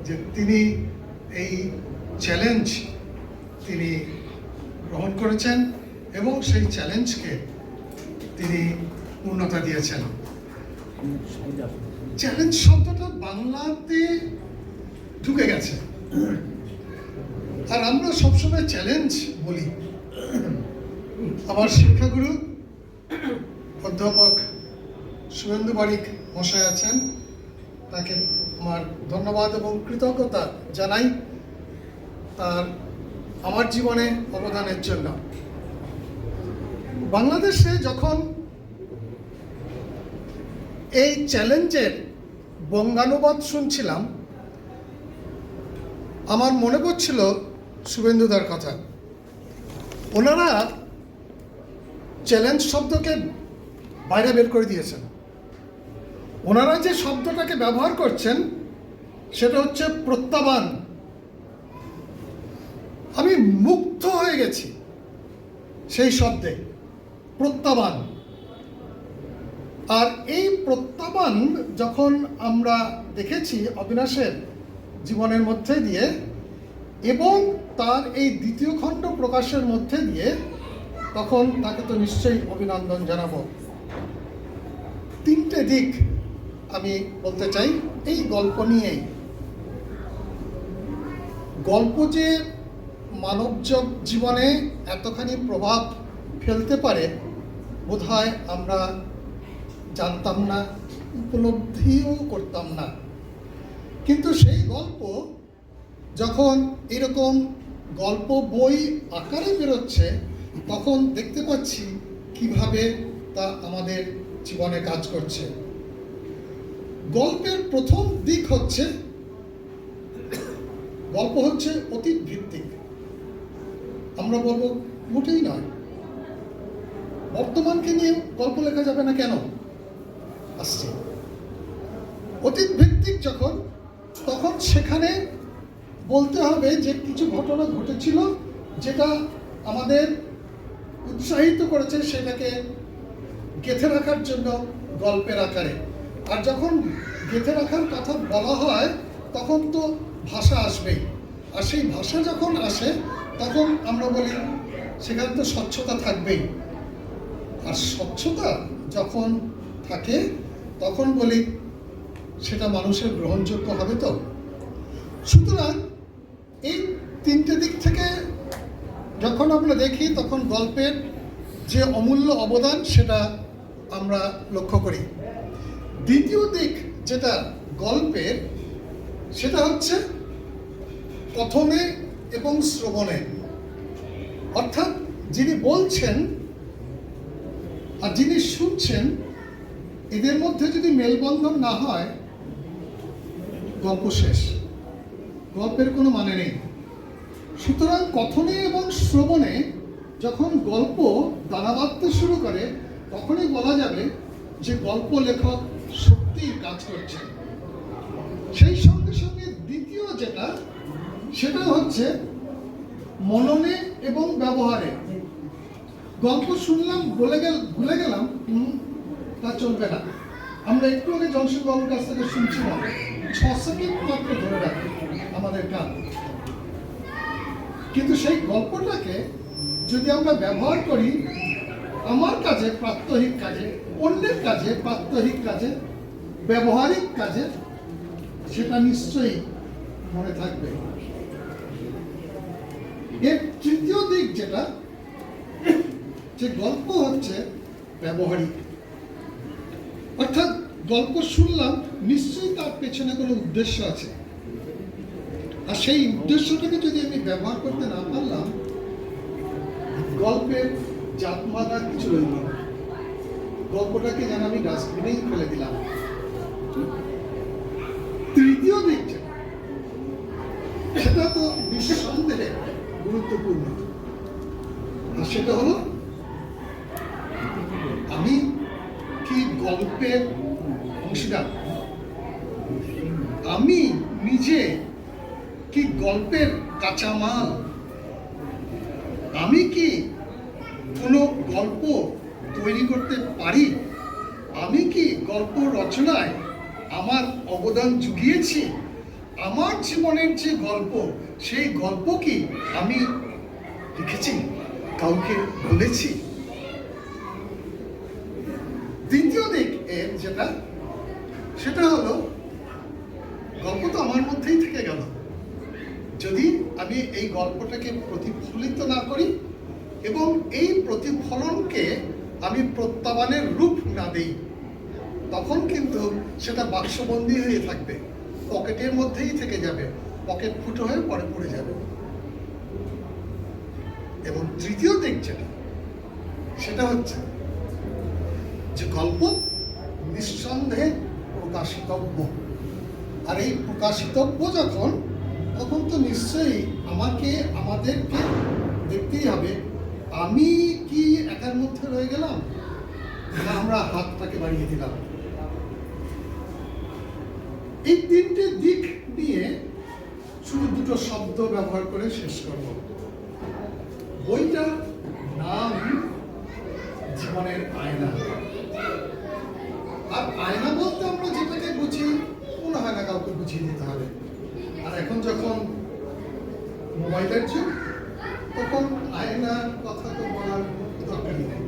যে তিনি এই চ্যালেঞ্জ তিনি গ্রহণ করেছেন এবং সেই চ্যালেঞ্জকে তিনি পূর্ণতা দিয়েছেন। চ্যালেঞ্জ শব্দটা বাংলাতে ঢুকে গেছে, আর আমরা সবসময় চ্যালেঞ্জ বলি। আমার শিক্ষাগুরু অধ্যাপক শুভেন্দু বারিক মশাই আছেন, তাকে আমার ধন্যবাদ এবং কৃতজ্ঞতা জানাই তার আমার জীবনে অবদানের জন্য। বাংলাদেশে যখন এই চ্যালেঞ্জের বঙ্গানুবাদ শুনছিলাম, আমার মনে পড়ছিল শুভেন্দুদার কথা। ওনারা চ্যালেঞ্জ শব্দকে বাইরে বের করে দিয়েছেন। ওনারা যে শব্দটাকে ব্যবহার করছেন সেটা হচ্ছে প্রত্যাবান। আমি মুগ্ধ হয়ে গেছি সেই শব্দে, প্রত্যাবান। আর এই প্রত্যাবান যখন আমরা দেখেছি অবিনাশের জীবনের মধ্যে দিয়ে এবং তার এই দ্বিতীয় খণ্ড প্রকাশের মধ্যে দিয়ে, তখন তাকে তো নিশ্চয়ই অভিনন্দন জানাবো। 3টে দিক আমি বলতে চাই এই গল্প নিয়েই। গল্প যে মানব জীবনে এতখানি প্রভাব ফেলতে পারে বোধহয় আমরা জানতাম না, উপলব্ধিও করতাম না। কিন্তু সেই গল্প যখন এরকম গল্প বই আকারে বেরোচ্ছে, তখন দেখতে পাচ্ছি কিভাবে তা আমাদের জীবনে কাজ করছে। গল্পের প্রথম দিক হচ্ছে, গল্প হচ্ছে অতীত ভিত্তিক। আমরা বলবো মোটেই নয়, বর্তমানকে নিয়ে গল্প লেখা যাবে না কেন? আসছে অতীত ভিত্তিক যখন, তখন সেখানে বলতে হবে যে কিছু ঘটনা ঘটেছিল যেটা আমাদের উৎসাহিত করেছে সেটাকে গেঁথে রাখার জন্য গল্পের আকারে। আর যখন গেঁথে রাখার কথা বলা হয় তখন তো ভাষা আসবেই, আর সেই ভাষা যখন আসে তখন আমরা বলি সেখানে তো স্বচ্ছতা থাকবেই। আর স্বচ্ছতা যখন থাকে তখন বলি সেটা মানুষের গ্রহণযোগ্য হবে তো। সুতরাং এই 3টে দিক থেকে যখন আমরা দেখি তখন গল্পের যে অমূল্য অবদান সেটা আমরা লক্ষ্য করি। দ্বিতীয় দিক যেটা গল্পের, সেটা হচ্ছে কথনে এবং শ্রবণে। অর্থাৎ যিনি বলছেন আর যিনি শুনছেন, এদের মধ্যে যদি মেলবন্ধন না হয় গল্প শেষ, গল্পের কোনো মানে নেই। সুতরাং কথনে এবং শ্রবণে যখন গল্প দানা বাঁধতে শুরু করে তখনই বলা যাবে যে গল্প লেখক সত্যিই কাজ করছেন। সেই সঙ্গে সঙ্গে দ্বিতীয় যেটা, সেটা হচ্ছে মননে এবং ব্যবহারে। গল্প শুনলাম ভুলে গেলাম, তা চলবে না। আমরা একটু আগে জনসন বাবুর কাছ থেকে শুনছিলাম, 6 সেকেন্ড মাত্র ধরে রাখি আমাদের কান। কিন্তু সেই গল্পটাকে যদি আমরা ব্যবহার করি আমার কাজে, প্রাত্যহিক কাজে, অন্যের কাজে, প্রাত্যহিক কাজে, ব্যবহারিক কাজে, সেটা নিশ্চয়ই মনে থাকবে। এর তৃতীয় দিক যেটা, যে গল্প হচ্ছে ব্যবহারিক। অর্থাৎ গল্প শুনলাম, নিশ্চয়ই তার পেছনে কোনো উদ্দেশ্য আছে, আর সেই উদ্দেশ্যটাকে যদি আমি ব্যবহার করতে না পারলাম, গল্পের জাতমাতা কিছু রইল না, গল্পটাকে যেন আমি ডাস্টবিনেই ফেলে দিলাম। তৃতীয় দিক সেটা তো নিঃসন্দেহে গুরুত্বপূর্ণ, আর সেটা হলো আমি কি গল্পের অংশীদার, আমি নিজে কি গল্পের কাঁচামাল? আমি কি কোনো গল্প তৈরি করতে পারি? আমি কি গল্প রচনায় আমার অবদান জুগিয়েছি? আমার জীবনের যে গল্প, সেই গল্প কি আমি লিখেছি, কাউকে বলেছি? দ্বিতীয় দিক এর যেটা, সেটা হলো গল্প তো আমার মধ্যেই থেকে গেল। যদি আমি এই গল্পটাকে প্রতিফলিত না করি এবং এই প্রতিফলনকে আমি প্রত্যাবানের রূপ না দিই, তখন কিন্তু সেটা বাক্সবন্দী হয়ে থাকবে, পকেটের মধ্যেই থেকে যাবে, পকেট ফুটো হয়ে পরে পড়ে যাবে। এবং তৃতীয় দিক যেটা, সেটা হচ্ছে যে গল্প নিঃসন্দেহে প্রকাশিতব্য। আর এই প্রকাশিতব্য যখন, তখন তো নিশ্চয়ই আমাদেরকে দেখতেই হবে, আমি কি একার মধ্যে রয়ে গেলাম, না আমরা হাতটাকে বাড়িয়ে দিলাম। এই তিনটে দিক নিয়ে শুধু দুটো শব্দ ব্যবহার করে শেষ করব। বইটার নাম জীবনের আয়না। আর আয়না বলতে আমরা যেটাকে বুঝি, মনে হয় না কাউকে বুঝিয়ে দিতে হবে। আর এখন যখন মোবাইলের যুগ, তখন আয়নার কথা তো বলার দরকারই নেই।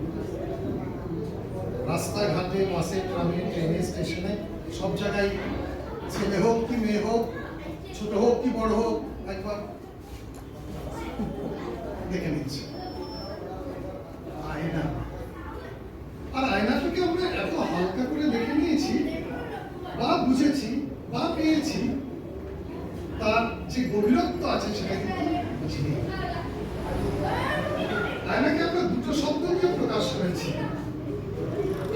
রাস্তাঘাটে, বাসে, ট্রামে, ট্রেনে, স্টেশনে, সব জায়গায় ছেলে হোক কি মেয়ে হোক, ছোট হোক কি বড় হোক, একবার দেখে নিচ্ছে আয়না। আর আয়নাটাকে আমরা এত হালকা করে দেখে নিয়েছি বা বুঝেছি বা পেয়েছি, তার যে গভীরত্ব আছে সেটা কিন্তু বুঝিনি। আয়নাকে আমরা দুটো শব্দ দিয়ে প্রকাশ করেছি।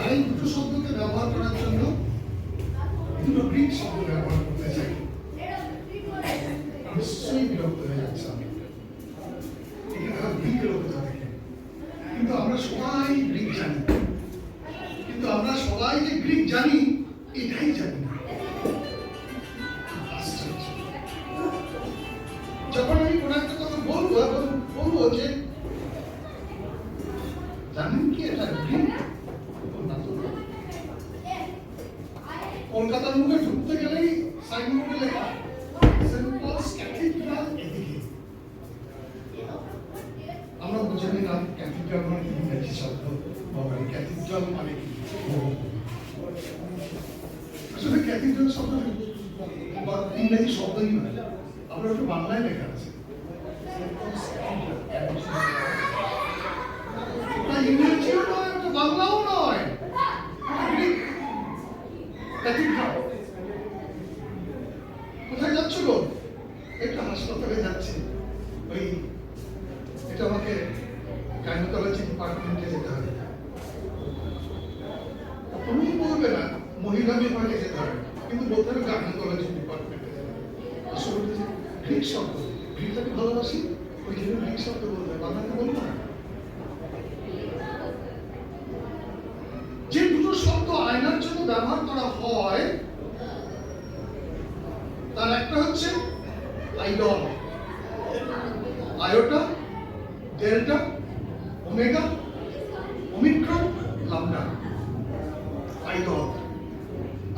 আর এই দুটো শব্দকে ব্যবহার করার জন্য দুটো গ্রিক শব্দ ব্যবহার করতে চাই। নিশ্চয়ই বিরক্ত হয়ে যাচ্ছে আমি গ্রিকের অভিজ্ঞতা থেকে, কিন্তু আমরা সবাই গ্রিক জানি। কিন্তু আমরা সবাই যে গ্রিক জানি, এটাই জানি না। যখন আমি কোনো একটা কথা বলবো এবং বলবো যে জানেন কি এটা গ্রিক, কলকাতার মুখে ঢুকতে গেলেই সাইনবোর্ডে লেখা সেন্ট পলস ক্যাথিড্রাল এদিকে। আমরা বুঝে নিলাম ক্যাথিড্রাল মানে কি, ইংরেজি শব্দ। ক্যাথিড্রাল মানে কি? আসলে ক্যাথিড্রাল শব্দ ইংরেজি শব্দই নয়, আমরা একটু বাংলায় লেখা আছে। ইংরেজিও নয়, একটু বাংলাও নয়, কোথায় যাচ্ছ গো? একটা হাসপাতালে যাচ্ছি। ওই এটা আমাকে গাইনোকোলজি ডিপার্টমেন্টে যেতে হবে। তুমি বলবে না মহিলা বিভাগে যেতে হবে, কিন্তু বলতে হবে গাইনোকোলজি ডিপার্টমেন্টে যেতে হবে। আসলে গ্রিক শব্দ, গ্রিকটাকে ভালোবাসি, ওই জন্য গ্রিক শব্দ বলবে, বাংলাতে বলবো না। যে দুটো শব্দ আয়নার জন্য ব্যবহার করা হয়, তার একটা হচ্ছে idol, iota, delta, omega, Omicron, lambda. Idol,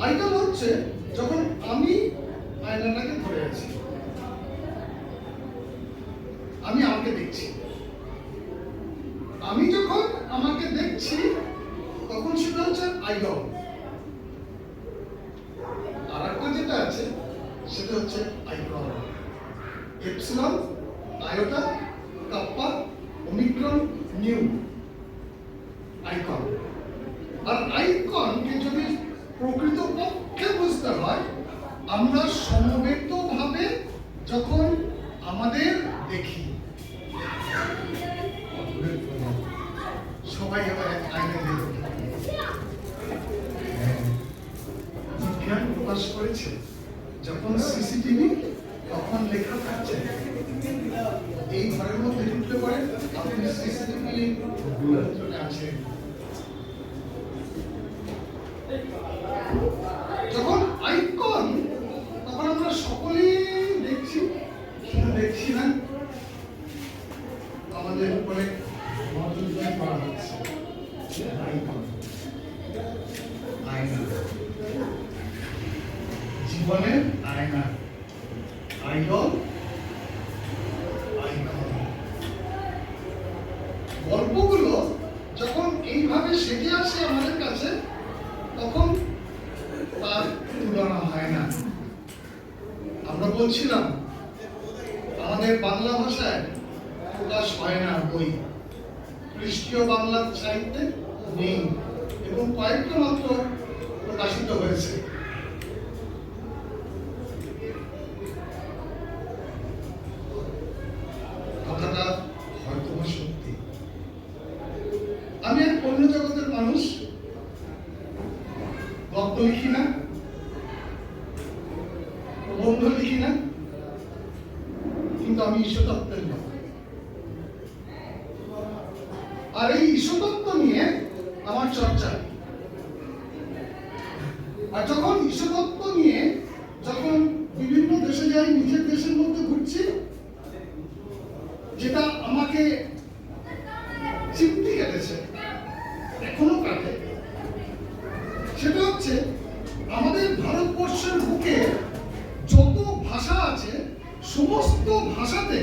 idol হচ্ছে যখন আমি আয়নাটাকে ধরে আছি, আমি আমাকে দেখছি। আমি যখন আমাকে দেখছি, তখন সেটা হচ্ছে আইডল। আর একটা যেটা আছে, সেটা হচ্ছে icon. Epsilon, iota, kappa, omicron, nu, icon. আর আইকনকে যদি প্রকৃতপক্ষে বুঝতে হয়, আমরা সমবেতভাবে যখন আমাদের দেখি, সবাই এবার এক আয়না দেখি। বিজ্ঞান প্রকাশ করেছে, যখন সিসিটিভি, তখন লেখা থাকছে এই ঘরের মধ্যে ঢুকতে পারে, আপনি সিসিটিভি আছে। যখন আইকন, তখন আমরা সকলেই দেখছি, আয়না, জীবনের আয়না, আইডল, আইকন। গল্পগুলো যখন এইভাবে সেজে আসে আমাদের কাছে, তখন তার তুলনা হয় না। আমরা বলছিলাম আমাদের বাংলা ভাষায় প্রকাশ হয় না বই, খ্রিস্টীয় বাংলা সাহিত্যে নেই এবং কয়েকটা মাত্র প্রকাশিত হয়েছে। কথাটা হয়তো সত্যি। আমি এক অন্য জগতের মানুষ, গল্প লিখি না, প্রবন্ধ লিখি না, কিন্তু আমি ঈশ্বরতত্ত্বের লোক। আর এই ঈশ্বরতত্ত্ব নিয়ে আমার চর্চা। আর যখন ঈশ্বরতত্ত্ব নিয়ে যখন বিভিন্ন দেশে যাই, নিজের দেশের মধ্যে ঘুরছি, যেটা আমাকে চিমটি কেটেছে, এখনো কাটে, সেটা হচ্ছে আমাদের ভারতবর্ষের বুকে যত ভাষা আছে সমস্ত ভাষাতে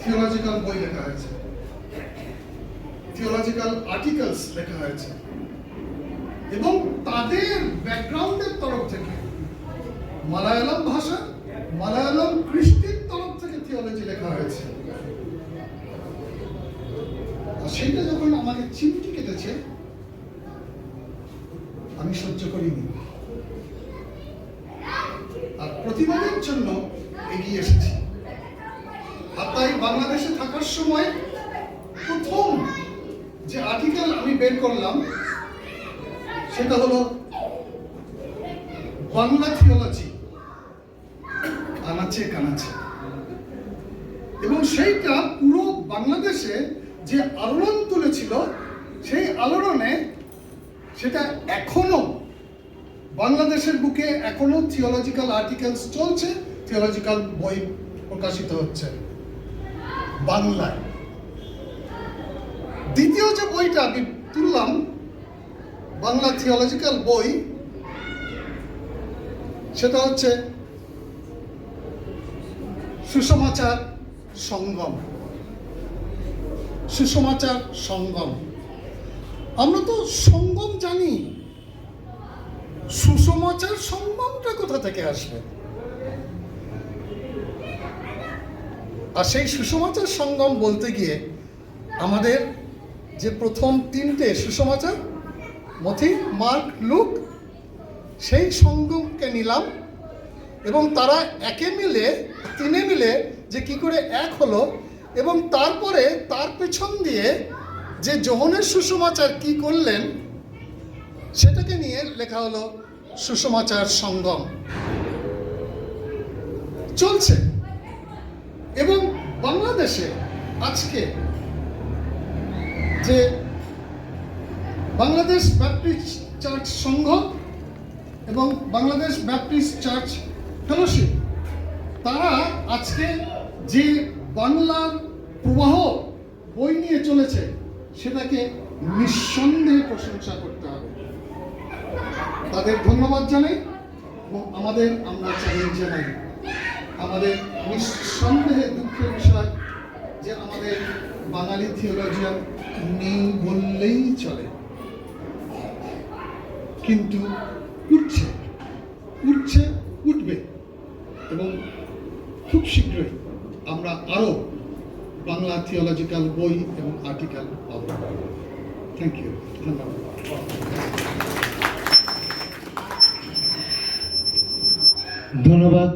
থিওলজিক্যাল বই লেখা হয়েছে, থিওলজিক্যাল আর্টিকেলস লেখা হয়েছে, এবং তাদের ব্যাকগ্রাউন্ডের তরফ থেকে মালায়ালাম ভাষা, মালায়ালাম কৃষ্টির তরফ থেকে থিওলজি লেখা হয়েছে। আর সেটা যখন আমাকে চিমটি কেটেছে, আমি সহ্য করিনি, আর প্রতিবাদের জন্য এগিয়ে এসেছি। আর তাই বাংলাদেশে থাকার সময় প্রথম যে আর্টিকেল আমি বের করলাম সেটা হলো বাংলা থিওলজি আনাচে কানাচে, এবং সেইটা পুরো বাংলাদেশে যে আলোড়ন তুলেছিল, সেই আলোড়নে সেটা এখনো বাংলাদেশের বুকে এখনো থিওলজিক্যাল আর্টিকেলস চলছে, থিওলজিক্যাল বই প্রকাশিত হচ্ছে বাংলায়। দ্বিতীয় যে বইটা আমি তুললাম, বাংলা থিওলজিক্যাল বই, সেটা হচ্ছে সুসমাচার সঙ্গম। সুসমাচার সঙ্গম, আমরা তো সঙ্গম জানি, সুসমাচার সঙ্গমটা কোথা থেকে আসবে? আর সেই সুসমাচার সঙ্গম বলতে গিয়ে আমাদের যে প্রথম তিনটে সুসমাচার, মথি, মার্ক, লুক, সেই সঙ্গমকে নিলাম, এবং তারা তিনে মিলে যে কি করে এক হলো, এবং তারপরে তার পেছন দিয়ে যে যোহনের সুসমাচার কি করলেন, সেটাকে নিয়ে লেখা হলো সুসমাচার সঙ্গম। চলছে। এবং বাংলাদেশে আজকে যে বাংলাদেশ ব্যাপটিস্ট চার্চ সংঘ এবং বাংলাদেশ ব্যাপটিস্ট চার্চ ফেলোশিপ, তারা আজকে যে বাংলার প্রবাহ বই নিয়ে চলেছে, সেটাকে নিঃসন্দেহে প্রশংসা করতে হবে। তাদের ধন্যবাদ জানাই এবং আমরা চ্যালেঞ্জ জানাই। আমাদের নিঃসন্দেহে দুঃখের বিষয় যে আমাদের বাঙালি থিওলজিয়ান নেই বললেই চলে, কিন্তু উঠবে, এবং খুব শীঘ্রই আমরা আরো বাংলা থিওলজিক্যাল বই এবং আর্টিকেল পাবো। থ্যাংক ইউ, ধন্যবাদ। ধন্যবাদ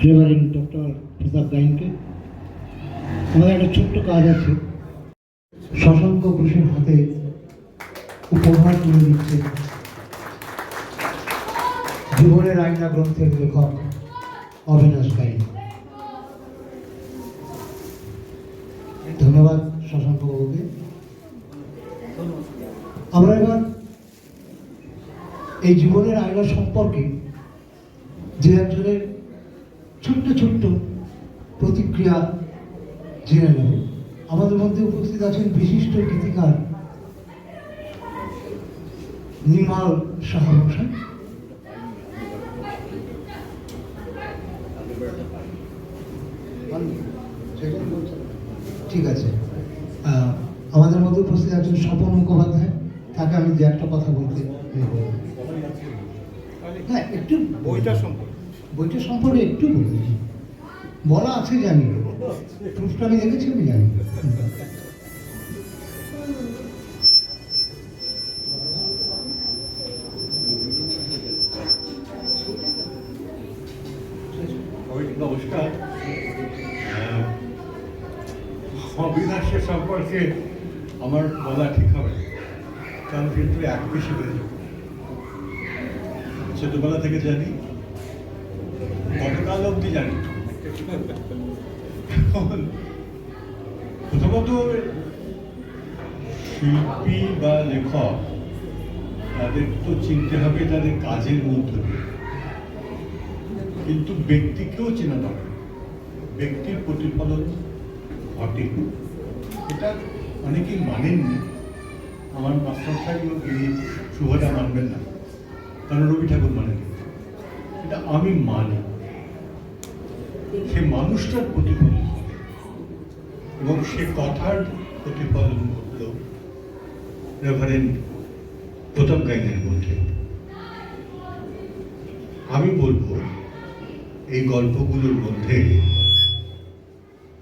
রেভারেন্ড ডক্টর প্রতাপ গাইনকে। আমাদের একটা ছোট্ট কাজ আছে, শশাঙ্ক ঘোষের হাতে উপহার তুলে দিচ্ছে জীবনের আয়না গ্রন্থের লেখক অবিনাশ গাইন। ধন্যবাদ শশাঙ্ক বাবুকে। আমরা এবার এই জীবনের আয়না সম্পর্কে যে একজনের ছোট্ট ছোট্ট প্রতিক্রিয়া জেনে নেব। আমাদের মধ্যে উপস্থিত আছেন বিশিষ্ট গীতিকার নির্মল সাহা মশাই। ঠিক আছে, আমাদের মধ্যে উপস্থিত আছেন স্বপন মুখোপাধ্যায়। তাকে আমি দু একটা কথা বলতে, হ্যাঁ একটু বইটা সম্পর্কে একটু বলি। বলা আছে জানি, প্রুফটা আমি দেখেছি, আমি জানি। নমস্কার। অবিনাশের সম্পর্কে আমার বলা ঠিক হবে না, কারণ কিন্তু এক বেশি হয়েছে। ছোটবেলা থেকে জানি, গতকাল অবধি জানি। প্রথমত শিল্পী বা লেখক তাদের তো চিনতে হবে তাদের কাজের মধ্য দিয়ে, কিন্তু ব্যক্তিকেও চেনা দরকার। ব্যক্তির প্রতিফলন ঘটে, এটা অনেকেই মানেননি। আমার মাস্টারমশাইও এই শুভটা মানবেন না, কারণ রবি ঠাকুর মানেন। এটা আমি মানি। সে মানুষটার প্রতিফলন ঘটে এবং সে কথার প্রতিফলন ঘটল রেভারেন্ড প্রতাপ গাইনের মধ্যে। আমি বলবো এই গল্পগুলোর মধ্যে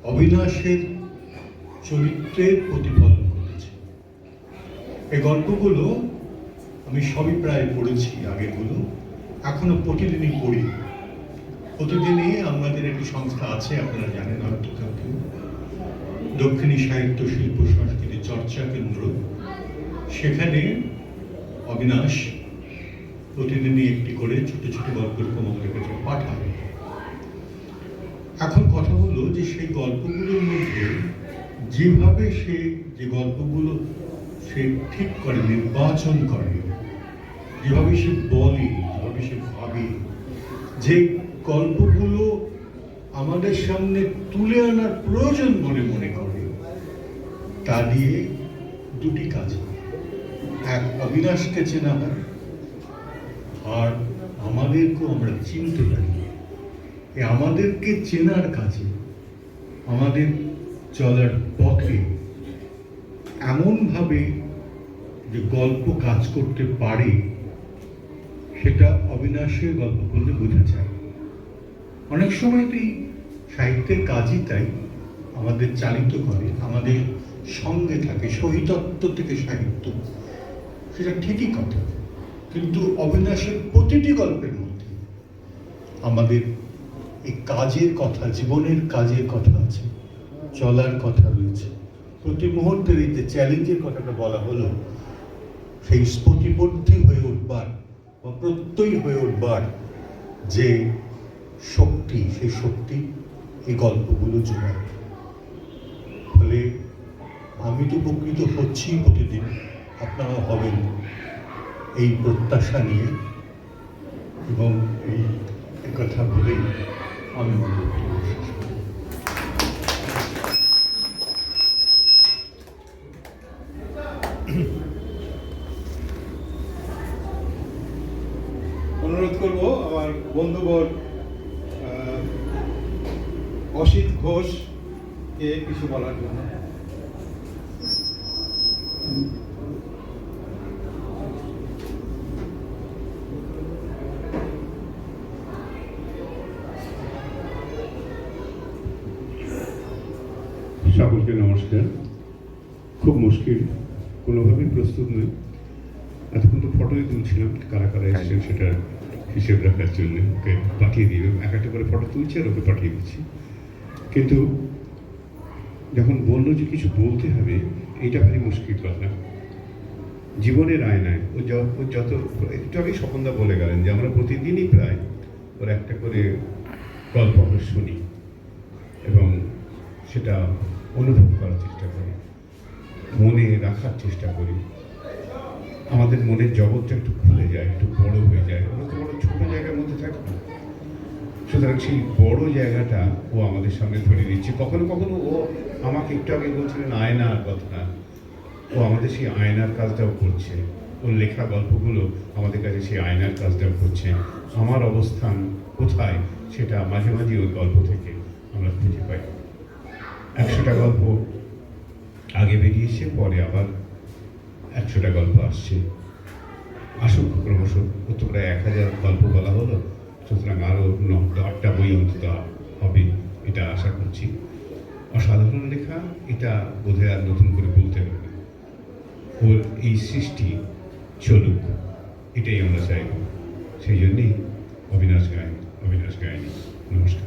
অবিনাশের চরিত্রের প্রতিফলন ঘটেছে। এই গল্পগুলো আমি সবই প্রায় পড়েছি, আগেরগুলো এখনো প্রতিদিনই পড়ি। প্রতিদিনই আমাদের একটি সংস্থা আছে, আপনারা জানেন হয়তো কেউ কেউ, দক্ষিণী সাহিত্য শিল্প সংস্কৃতি চর্চা কেন্দ্র। সেখানে অবিনাশ প্রতিদিনই একটি করে ছোট ছোট গল্প আমাদের কাছে পাঠায়। এখন কথা হলো যে সেই গল্পগুলোর মধ্যে যেভাবে সে যে গল্পগুলো সে ঠিক করে, নির্বাচন করে, যেভাবে সে বলে, যেভাবে সে ভাবে, যে গল্পগুলো আমাদের সামনে তুলে আনার প্রয়োজন বলে মনে করে, তা দিয়ে দুটি কাজ। এক, অবিনাশকে চেনা হয়, আর আমাদেরকেও আমরা চিনতে পারি। আমাদেরকে চেনার কাজে, আমাদের চলার পথে এমনভাবে যে গল্প কাজ করতে পারে, সেটা অবিনাশের গল্প করলে বোঝা যায়। অনেক সময়তেই সাহিত্যের কাজই তাই আমাদের চালিত করে, আমাদের সঙ্গে থাকে। সহিতত্ব থেকে সাহিত্য, সেটা ঠিকই কথা, কিন্তু অবিনাশের প্রতিটি গল্পের মধ্যে আমাদের এই কাজের কথা, জীবনের কাজের কথা আছে, চলার কথা রয়েছে। প্রতি মুহূর্তের এই যে চ্যালেঞ্জের কথাটা বলা হলো, সেই স্ফটিবদ্ধি হয়ে উঠবার বা প্রত্যয়ী হয়ে উঠবার যে শক্তি, সেই শক্তি এই গল্পগুলো জোগায়। ফলে আমি তো উপকৃত হচ্ছি প্রতিদিন, আপনারা হবেন এই প্রত্যাশা নিয়ে, এবং এই কথা বলেই আমি অনুরোধ করব আমার বন্ধুবর অসিত ঘোষকে কিছু বলার জন্য। সকলকে নমস্কার। খুব মুশকিল, কোনোভাবেই প্রস্তুত নই। এতক্ষণ তো ফটোই তুলছিলাম, কারা কারা এসেছেন সেটা হিসেব রাখার জন্য ওকে পাঠিয়ে দিই, এক একটা করে ফটো তুলছি আর ওকে পাঠিয়ে দিচ্ছি। কিন্তু যখন বললো যে কিছু বলতে হবে, এইটা ভারী মুশকিল কথা। জীবনের আয়নায় ও যত একটু আগেই স্বপনদা বলে গেলেন যে আমরা প্রতিদিনই প্রায় ওর একটা করে গল্প আমরা শুনি এবং সেটা অনুভব করার চেষ্টা করি, মনে রাখার চেষ্টা করি। আমাদের মনের জগৎটা একটু খুলে যায়, একটু বড় হয়ে যায়। আমরা তো বড় ছোট জায়গার মধ্যে থাকি না, সুতরাং সেই বড় জায়গাটা ও আমাদের সামনে ধরে দিচ্ছে। কখনো কখনো ও আমাকে একটু আগে বলছিলেন আয়নার কথা, ও আমাদের সেই আয়নার কাজটাও করছে। ওর লেখা গল্পগুলো আমাদের কাছে সেই আয়নার কাজটাও করছে। আমার অবস্থান কোথায় সেটা মাঝে মাঝে ওই গল্প থেকে আমরা খুঁজে পাই। 100টা গল্প আগে বেরিয়েছে, পরে আবার 100টা গল্প আসছে। আসুক ক্রমশ, ও তো প্রায় 1000 গল্প বলা হলো, সুতরাং আরও 8টা বই অন্তত হবে, এটা আশা করছি। অসাধারণ লেখা, এটা বোধহয় আর নতুন করে বলতে হবে না। ওর এই সৃষ্টি চলুক, এটাই আমরা চাইব। সেই জন্যেই অবিনাশ গায়নী। নমস্কার।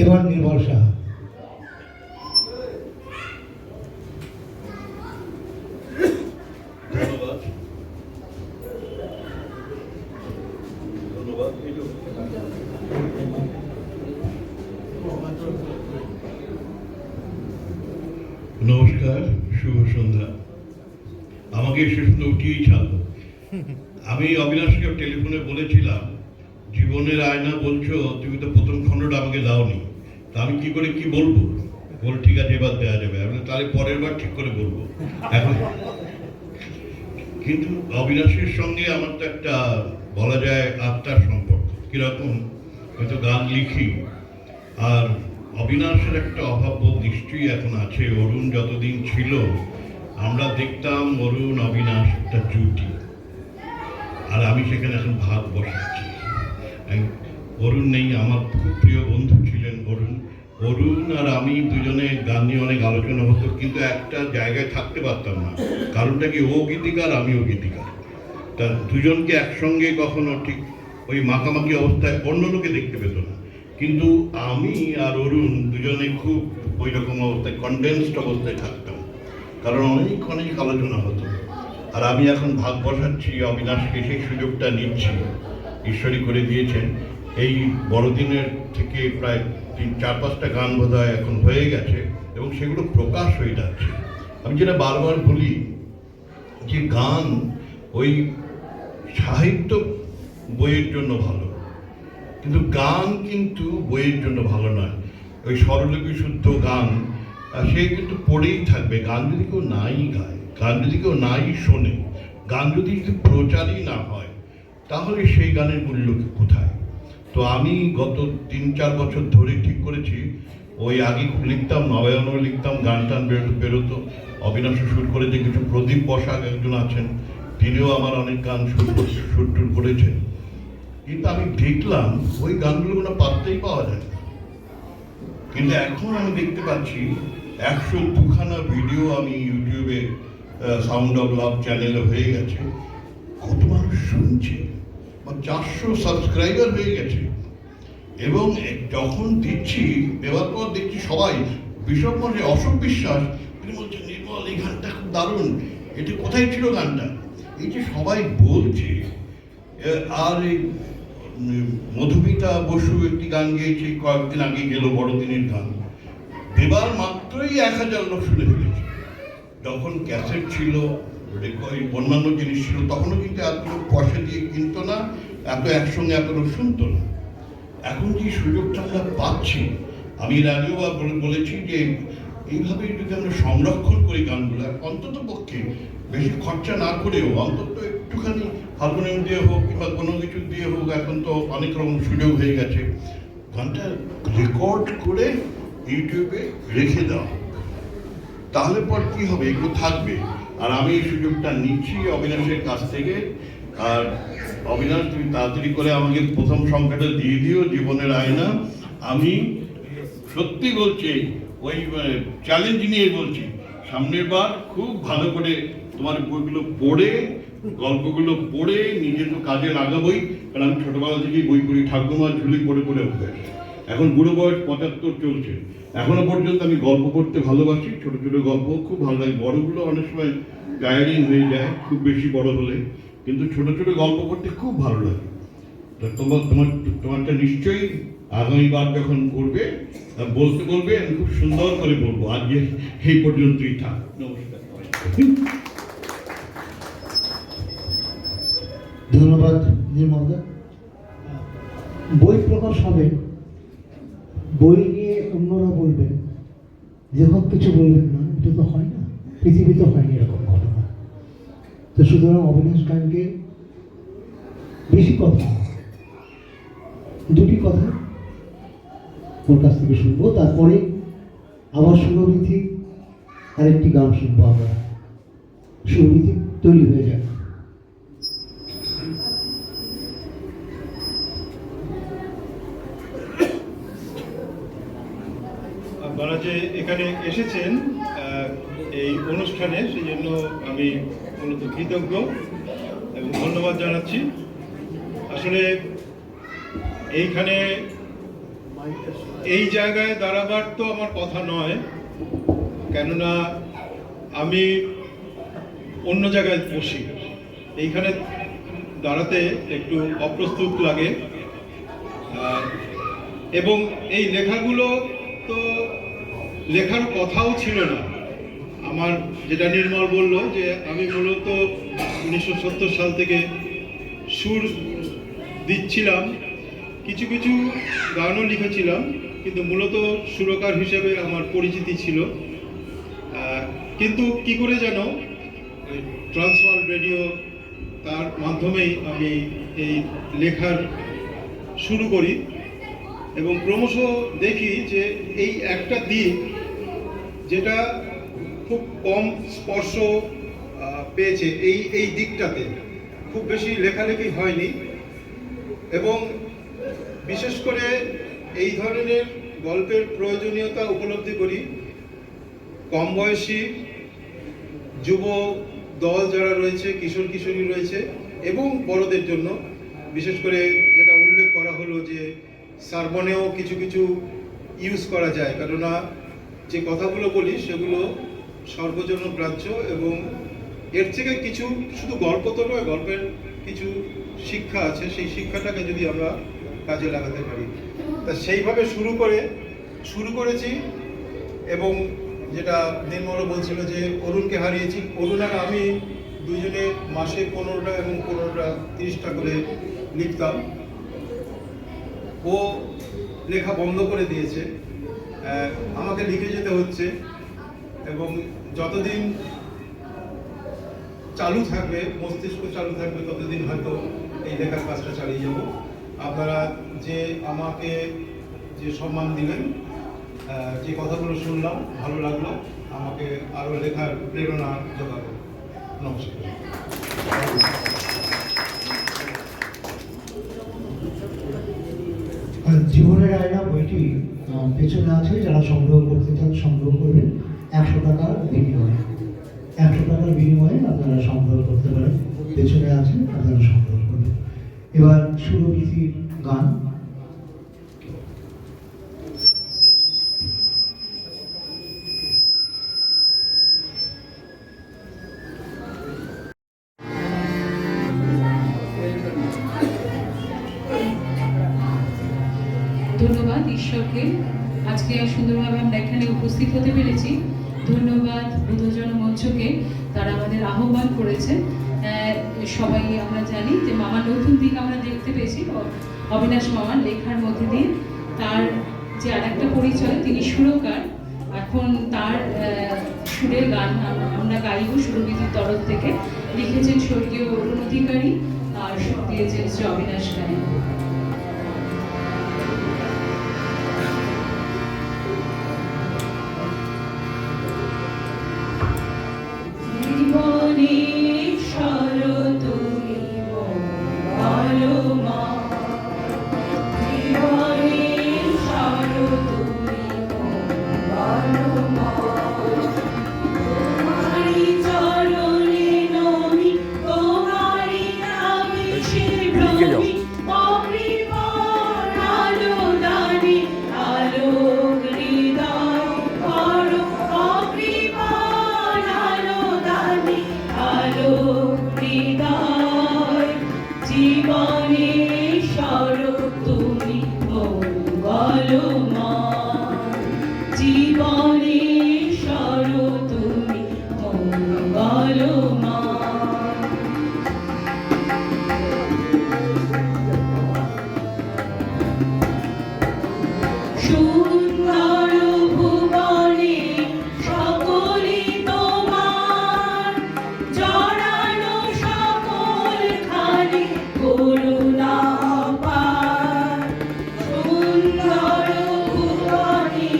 এবার নির্মল সাহা। নমস্কার, শুভ সন্ধ্যা। আমাকে শেষ উঠিয়েই ছাড়লো। আমি অবিনাশকে টেলিফোনে বলেছিলাম, জীবনের আয়না বলছো, তুমি তো প্রথম খণ্ডটা আমাকে দাওনি, তা আমি কি করে কি বলবো? বল ঠিক আছে, এবার দেওয়া যাবে। আমি তাহলে পরের বার ঠিক করে বলবো। এখন কিন্তু অবিনাশের সঙ্গে আমার তো একটা বলা যায় আত্মার সম্পর্ক। কিরকম? হয়তো গান লিখি, আর অবিনাশের একটা অভাববোধ নিশ্চয়ই এখন আছে। অরুণ যতদিন ছিল আমরা দেখতাম অরুণ অবিনাশ একটা জুটি, আর আমি সেখানে এখন ভাগ বসাচ্ছি। অরুণ নেই, আমার খুব প্রিয় বন্ধু ছিলেন অরুণ আর আমি দুজনে গান নিয়ে অনেক আলোচনা হতো, কিন্তু একটা জায়গায় থাকতে পারতাম না। কারণটা কি, ও গীতিকার আমিও গীতিকার, তা দুজনকে একসঙ্গে কখনো ঠিক ওই মাখামাখি অবস্থায় অন্য লোকে দেখতে পেত না। কিন্তু আমি আর অরুণ দুজনে খুব ওই রকম অবস্থায় কনডেন্সড অবস্থায় থাকতাম, কারণ অনেক আলোচনা হতো। আর আমি এখন ভাগ বসাচ্ছি, অবিনাশকে সেই সুযোগটা নিচ্ছি, ঈশ্বরই করে দিয়েছেন। এই বড়দিনের থেকে প্রায় 4-5টা গান বোধহয় এখন হয়ে গেছে এবং সেগুলো প্রকাশ হয়ে যাচ্ছে। আমি যেটা বারবার বলি যে গান ওই সাহিত্য বইয়ের জন্য ভালো, কিন্তু গান কিন্তু বইয়ের জন্য ভালো নয়। ওই স্বরলিপি শুদ্ধ গান সে কিন্তু পড়েই থাকবে। গান যদি কেউ নাই গায়, গান যদি কেউ নাই শোনে, গান যদি প্রচারই না হয়, তাহলে সেই গানের মূল্য কোথায়? তো আমি গত 3-4 বছর ধরে ঠিক করেছি, ওই আগে খুব লিখতাম, নবায়নও লিখতাম, গান টান বেরোতো। অবিনাশ সুর করে যে কিছু প্রদীপ বসাক একজন আছেন, তিনিও আমার অনেক গান সুর টুর করেছেন। কিন্তু আমি দেখলাম ওই গানগুলো কোনো পাত্তেই পাওয়া যায় না। কিন্তু এখন আমি দেখতে পাচ্ছি 102খানা ভিডিও আমি ইউটিউবে সাউন্ড অফ লাভ চ্যানেলে হয়ে গেছে, কত মানুষ শুনছে, 400 সাবস্ক্রাইবার হয়ে গেছে। এবং যখন দিচ্ছি, দেওয়ার পর দেখছি সবাই বিশপ মানে অশোক বিশ্বাস, তিনি বলছেন নির্মল এই গানটা খুব দারুণ, এটি কোথায় ছিল গানটা? এই যে সবাই বলছে। আর এই মধুমিতা বসু একটি গান গেয়েছে, কয়েকদিন আগে গেল বড়দিনের গান, দেবার মাত্রই 1000 লোক শুনে ফেলেছে। যখন ক্যাসেট ছিল, অন্যান্য জিনিস ছিল, তখনও কিন্তু এত লোক পয়সা দিয়ে কিনতো না, এত একসঙ্গে এত লোক শুনতো না। এখন যে সুযোগটা আমরা পাচ্ছি, আমি এর আগেও বলেছি যে এইভাবে যদি আমরা সংরক্ষণ করি গানগুলো, অন্তত পক্ষে বেশি খরচা না করেও অন্তত একটুখানি হারমোনিয়াম দিয়ে হোক কিংবা কোনো কিছু দিয়ে হোক, এখন তো অনেক রকম সুযোগ হয়ে গেছে, গানটা রেকর্ড করে ইউটিউবে রেখে দেওয়া, তাহলে পর কি হবে, এগুলো থাকবে। আর আমি এই সুযোগটা নিচ্ছি অবিনাশের কাছ থেকে। আর অবিনাশ, তুমি তাড়াতাড়ি করে আমাকে প্রথম সংখ্যাটা দিয়ে দিও, জীবনের আয়না। আমি সত্যি বলছি, ওই চ্যালেঞ্জ নিয়ে বলছি, সামনের বার খুব ভালো করে তোমার বইগুলো পড়ে, গল্পগুলো পড়ে নিজে তো কাজে লাগাবোই। কারণ আমি ছোটবেলা থেকেই বই পড়ি, ঠাকুমার ঝুলি পড়ে পড়ে অভ্যাস। এখন বুড়ো বয়স 75 চলছে, এখনো পর্যন্ত আমি গল্প পড়তে ভালোবাসি। ছোট ছোট গল্প খুব ভালো লাগে, বড়গুলো অনেক সময় টায়ারিং হয়ে যায় খুব বেশি বড় হলে, কিন্তু ছোট ছোট গল্প পড়তে খুব ভালো লাগে। তোমারটা নিশ্চয়ই আগামীবার যখন করবে বলতে বলবে, আমি খুব সুন্দর করে বলবো। আজকে এই পর্যন্তই থাক, নমস্কার। ধন্যবাদ নির্মলদা। বই প্রকাশ হবে, বই নিয়ে অন্যরা বলবেন, যেসব কিছু বলবেন না, এটা তো হয় না, পৃথিবীতে হয়নি এরকম ঘটনা। তো সুতরাং অবিনাশ গানকে বেশি কথা, দুটি কথা ওর কাছ থেকে শুনবো, তারপরে আবার সুরবিধি আরেকটি গান শুনবো আমরা। সুরবিধি তৈরি হয়ে যাবে। আপনারা যে এখানে এসেছেন এই অনুষ্ঠানে, সেই জন্য আমি মূলত কৃতজ্ঞ এবং ধন্যবাদ জানাচ্ছি। আসলে এইখানে এই জায়গায় দাঁড়াবার তো আমার কথা নয়, কেননা আমি অন্য জায়গায় বসি। এইখানে দাঁড়াতে একটু অপ্রস্তুত লাগে, এবং এই লেখাগুলো তো লেখার কথাও ছিল না আমার। যেটা নির্মল বলল যে আমি মূলত 1970 সাল থেকে সুর দিচ্ছিলাম, কিছু কিছু গানও লিখেছিলাম, কিন্তু মূলত সুরকার হিসেবে আমার পরিচিতি ছিল। কিন্তু কি করে যেন ট্রান্সওয়ার্ল্ড রেডিও, তার মাধ্যমেই আমি এই লেখার শুরু করি, এবং ক্রমশ দেখি যে এই একটা দিক যেটা খুব কম স্পর্শ পেয়েছে, এই দিকটাতে খুব বেশি লেখালেখি হয়নি। এবং বিশেষ করে এই ধরনের গল্পের প্রয়োজনীয়তা উপলব্ধি করি কম বয়সী যুব দল যারা রয়েছে, কিশোর কিশোরী রয়েছে, এবং বড়দের জন্য। বিশেষ করে যেটা উল্লেখ করা হলো যে সারমনেও কিছু কিছু ইউজ করা যায়, কেননা যে কথাগুলো বলি সেগুলো সর্বজনগ্রাহ্য, এবং এর থেকে কিছু শুধু গল্প তো নয়, গল্পের কিছু শিক্ষা আছে, সেই শিক্ষাটাকে যদি আমরা কাজে লাগাতে পারি। তা সেইভাবে শুরু করেছি। এবং যেটা নির্মল বলছিল যে অরুণকে হারিয়েছি, অরুণ আর আমি দুজনে মাসে 15টা এবং 15টা 30টা করে লিখতাম। ও লেখা বন্ধ করে দিয়েছে, আমাকে লিখে যেতে হচ্ছে, এবং যতদিন চালু থাকবে, মস্তিষ্ক চালু থাকবে, ততদিন হয়তো এই লেখার কাজটা চালিয়ে যাব। আপনারা যে আমাকে যে সম্মান দিলেন, যে কথাগুলো শুনলাম, ভালো লাগলো, আমাকে আরো লেখার প্রেরণা জোগাবে। নমস্কার। জীবনের আয়না বইটি পেছনে আছে, যারা সংগ্রহ করতে চান সংগ্রহ করবেন। 100 টাকার বিনিময়ে, 100 টাকার বিনিময়ে আপনারা সংগ্রহ করতে পারেন। পেছনে আছে, আপনারা সংগ্রহ করবেন। এবার সুরবিধির গান। ধন্যবাদ ঈশ্বরকে, আজকে সুন্দরভাবে আমরা এখানে উপস্থিত হতে পেরেছি। ধন্যবাদ বুদ্ধজন মঞ্চকে, তারা আমাদের আহ্বান করেছে। সবাই আমরা জানি যে মামার নতুন দিক আমরা দেখতে পেয়েছি অবিনাশ মামার লেখার মধ্যে দিয়ে। তার যে আর একটা পরিচয়, তিনি সুরকার। এখন তার সুরের গান আমরা গাইব সুরবিধির তরফ থেকে। লিখেছেন স্বর্গীয় অরুণ অধিকারী, আর সুর দিয়েছেন শ্রী অবিনাশ গান। যাও। সুন্দর ভুবনে সকলি তোমার, জড়ানো সকল খানি করুণা অপার। সুন্দর ভুবনে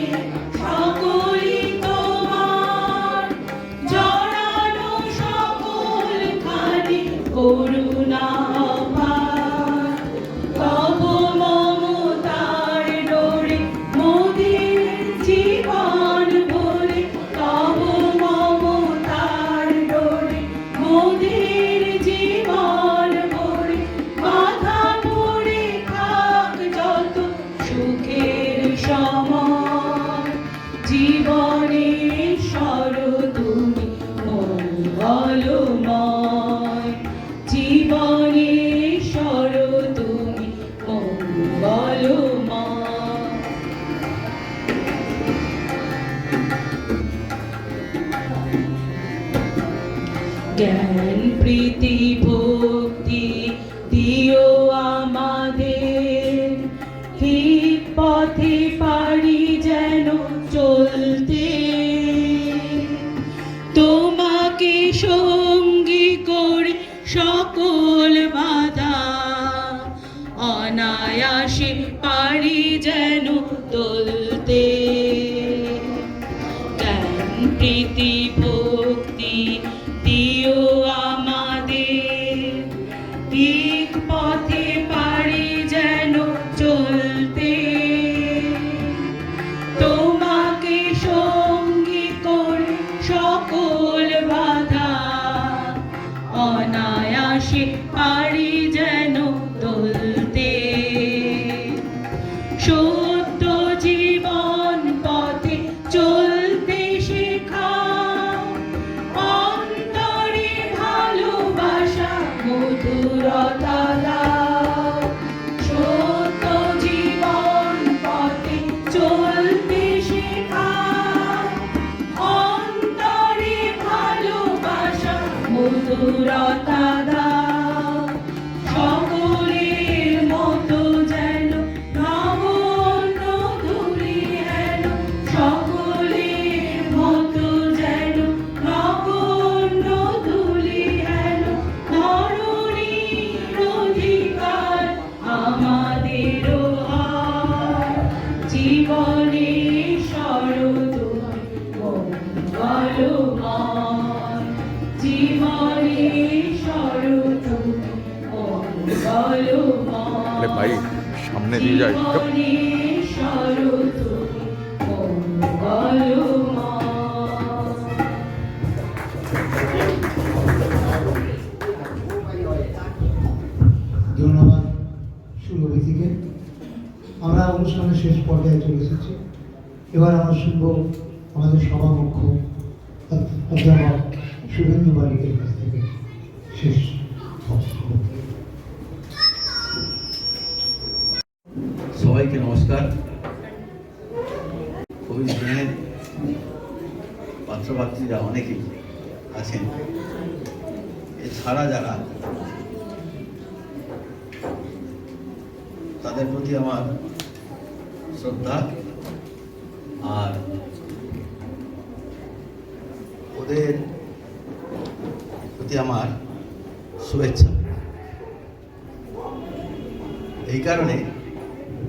সকলি তোমার, জড়ানো সকল খানি করুণা অপার। তব মমতার ডোরে মোদের জীবন ভরে, তব মমতার ডোরে মোদের জীবন ভরে। বাধা পড়ে থাক যত সুখের সময়, জীবনে ঈশ্বর তুমি মঙ্গলময়। জীবনে ঈশ্বর তুমি মঙ্গলময়। জ্ঞান প্রীতি ভক্তি দিও আমাদের, ঠিক পথে পারি যেন চলতে। তোমাকে সঙ্গী করে সকল বাধা, অনায়াসে পারি যেন তুলতে। জ্ঞান প্রীতি ভক্তি দিও আমাদের, ঠিক পথে পারি যেন চলতে। তোমাকে সঙ্গী করে সকল বাধা, অনায়াসে পারি যেন তুলতে। সত্য জীবন পথে চলতে শেখাও, অন্তরে ভালোবাসা মধুরতা দাও। সত্য জীবন পথে চলতে শেখাও, অন্তরে ভালোবাসা মধুরতা দাও। সকলের মতো যেন নগণ্য ধূলি হেন, সকলের মতো যেন নগণ্য ধূলি হেন। ধরণীর অধিকার আমাদেরও হয়, জীবনে ঈশ্বর তুমি মঙ্গলময়। জীবনে ঈশ্বর তুমি আরে ভাই সামনে দিয়ে যাই তো। জীবনে ঈশ্বর তুমি মঙ্গলময়। ধন্যবাদ সুরভিতিকে। আমরা অনুষ্ঠানের শেষ পর্যায়ে চলে এসেছি। এবার আমরা শুনবো আমাদের সভামুখ্য অধ্যাপক শুভেন্দু বারিকের কাছ থেকে শেষ বক্তব্য। সবাইকে নমস্কার। কবি স্নেহের পাত্রপাত্রীরা অনেকেই আছেন, এছাড়া যারা, তাদের প্রতি আমার শ্রদ্ধা আর ওদের প্রতি আমার শুভেচ্ছা। এই কারণে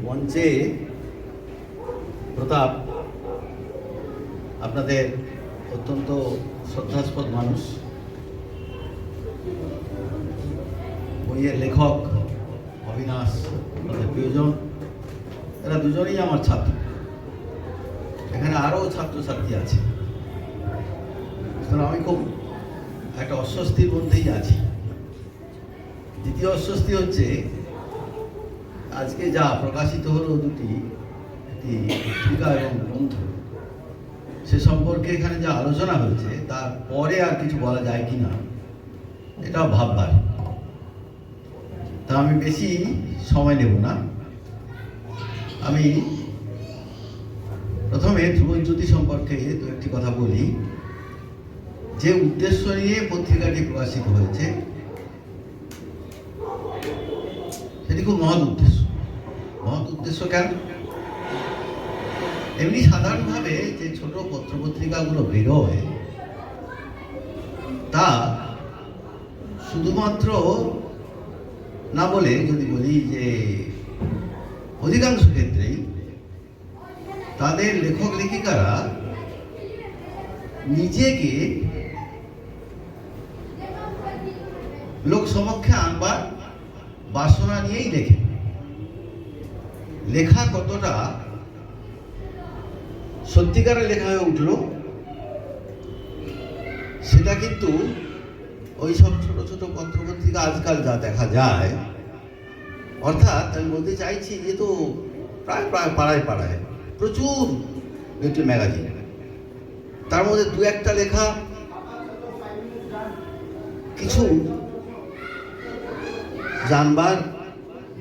মঞ্চে প্রতাপ আপনাদের অত্যন্ত শ্রদ্ধাস্পদ মানুষ, বইয়ের লেখক অবিনাশ আমাদের প্রিয়জন, এরা দুজনেই আমার ছাত্র। এখানে আরও ছাত্রছাত্রী আছে, আমি খুব একটা অস্বস্তির মধ্যেই আছি। দ্বিতীয় অস্বস্তি হচ্ছে আজকে যা প্রকাশিত হলো দুটি, একটি পত্রিকা এবং গ্রন্থ, সে সম্পর্কে এখানে যা আলোচনা হয়েছে তার পরে আর কিছু বলা যায় কি না এটাও ভাববার। তা আমি বেশি সময় নেব না। আমি প্রথমে ধ্রুবজ্যোতি সম্পর্কে দু একটি কথা বলি। যে উদ্দেশ্য নিয়ে পত্রিকাটি প্রকাশিত হয়েছে সেটি খুব মহৎ উদ্দেশ্য। মহৎ উদ্দেশ্য কেন? এমনি সাধারণভাবে যে ছোট পত্রপত্রিকাগুলো বেরোয় তা শুধুমাত্র না বলে যদি বলি যে অধিকাংশ ক্ষেত্রেই তাদের লেখক লেখিকারা নিজেকে লোক সমক্ষে আনবার বাসনা নিয়েই লেখে। লেখা কতটা সত্যিকারের লেখা হয়ে উঠল সেটা কিন্তু ওই সব ছোট ছোট পত্রপত্রিকা আজকাল যা দেখা যায়, অর্থাৎ আমি বলতে চাইছি যে তো প্রায় প্রায় পাড়ায় পাড়ায় প্রচুর লিটল ম্যাগাজিন, তার মধ্যে দু একটা লেখা কিছু জানবার,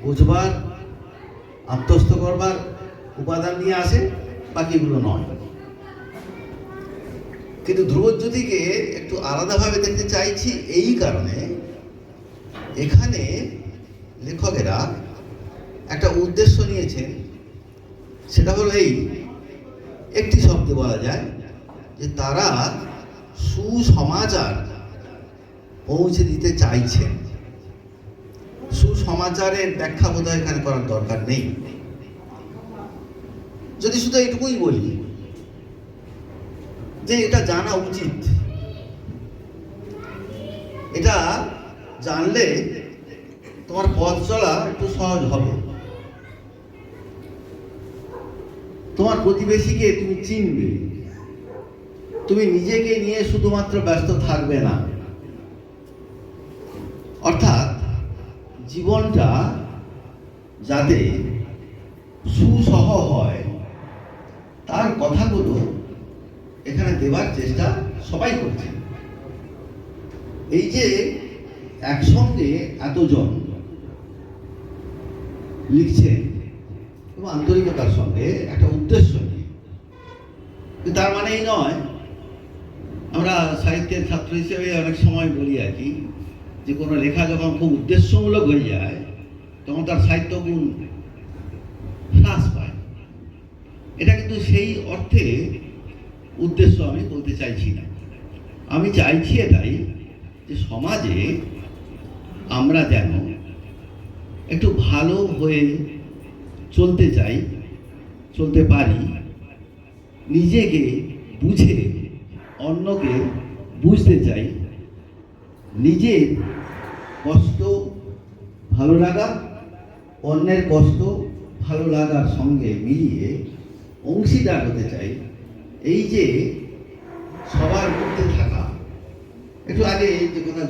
বুঝবার, আত্মস্থ করবার উপাদান নিয়ে আসে, বাকিগুলো নয়। কিন্তু ধ্রুবজ্যোতিকে একটু আলাদাভাবে দেখতে চাইছি এই কারণে, এখানে লেখকেরা একটা উদ্দেশ্য নিয়েছেন, সেটা হলো এই, একটি শব্দে বলা যায় যে তারা সুসমাচার পৌঁছে দিতে চাইছেন। সুসমাচারের ব্যাখ্যা বোধহয় এখানে করার দরকার নেই। যদি শুধু এইটুকুই বলি যে এটা জানা উচিত, এটা জানলে তোমার পথ চলা একটু সহজ হবে, তোমার প্রতিবেশীকে তুমি চিনবে, তুমি নিজেকে নিয়ে শুধুমাত্র ব্যস্ত থাকবে না। অর্থাৎ জীবনটা যাতে সুসহ হয় তার কথাগুলো এখানে দেবার চেষ্টা সবাই করছে। এই যে একসঙ্গে এতজন লিখছেন এবং আন্তরিকতার সঙ্গে একটা উদ্দেশ্য নিয়ে, তার মানে এই নয়, আমরা সাহিত্যের ছাত্র হিসেবে অনেক সময় বলি আর কি, যে কোনো লেখা যখন খুব উদ্দেশ্যমূলক হয়ে যায় তখন তার সাহিত্য গুণ হ্রাস পায়। এটা কিন্তু সেই অর্থে উদ্দেশ্য আমি বলতে চাইছি না। আমি চাইছি এটাই যে সমাজে আমরা যেন একটু ভালো হয়ে চলতে চাই, চলতে পারি, নিজেকে বুঝে অন্যকে বুঝতে চাই, নিজের কষ্ট ভালো লাগা, অন্যের কষ্ট ভালো লাগার সঙ্গে মিলিয়ে অংশীদার হতে চাই। এই যে সবার মধ্যে থাকা, একটু আগে যে কথা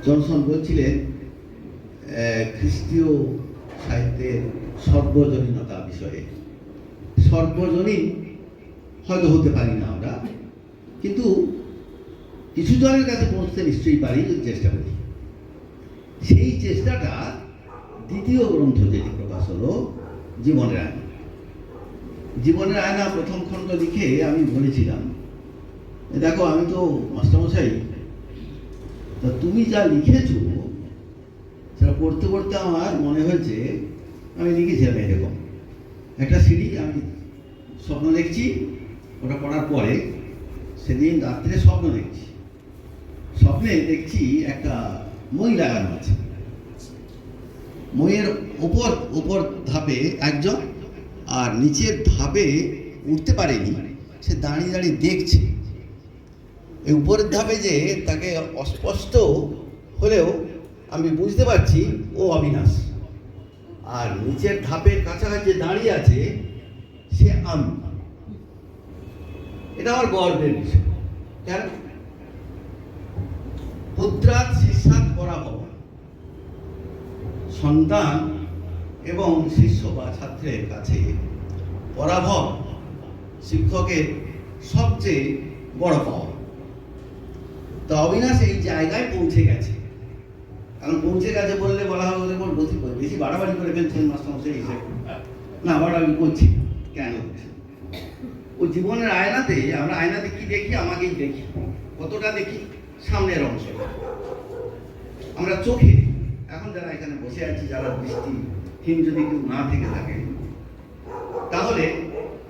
জনসন বলছিলেন খ্রিস্টীয় সাহিত্যের সর্বজনীনতা বিষয়ে। সর্বজনীন হয়তো হতে পারি না আমরা, কিন্তু কিছু জনের কাছে পৌঁছতে নিশ্চয়ই পারি যদি চেষ্টা করি। সেই চেষ্টাটা দ্বিতীয় গ্রন্থ যেটি প্রকাশ হলো জীবনের আয়না। জীবনের আয়না প্রথম খণ্ড লিখে আমি বলেছিলাম, দেখো আমি তো মাস্টারমশাই, তা তুমি যা লিখেছ সেটা পড়তে পড়তে আমার মনে হয়েছে আমি লিখেছিলাম এরকম একটা সিঁড়ি, আমি স্বপ্ন দেখছি, ওটা পড়ার পরে সেদিন রাত্রে স্বপ্ন দেখছি, স্বপ্নে দেখছি একটা মই লাগানো আছে, মইয়ের উপর ধাপে একজন, আর নিচের ধাপে উঠতে পারেনি, সে দাঁড়িয়ে দাঁড়িয়ে দেখছে। এই উপরের ধাপে যে তাকে অস্পষ্ট হলেও আমি বুঝতে পারছি ও অবিনাশ, আর নিচের ধাপের কাছাকাছি দাঁড়িয়ে আছে সে আমি। এটা আমার গর্বের বিষয়। কেন? পুত্রাৎ শিষ্যাৎ পরাভব, সন্তান এবং শিষ্য বা ছাত্রের কাছে পরাভব শিক্ষকের সবচেয়ে বড় পাওয়া। তো অবিনাশ এই জায়গায় পৌঁছে গেছে। কারণ পৌঁছে গেছে বললে বলা হবে বেশি বাড়াবাড়ি করে ফেলছেন মাস্টারমশাই হিসেবে। না, বাড়াবাড়ি করছি কেন? ও জীবনের আয়নাতে, আমরা আয়নাতে কি দেখি? আমাকেই দেখি। কতটা দেখি? সামনের অংশ। আমরা চোখে এখন যারা এখানে বসে আছি, যারা বৃষ্টিহীন যদি কেউ না থেকে থাকে, তাহলে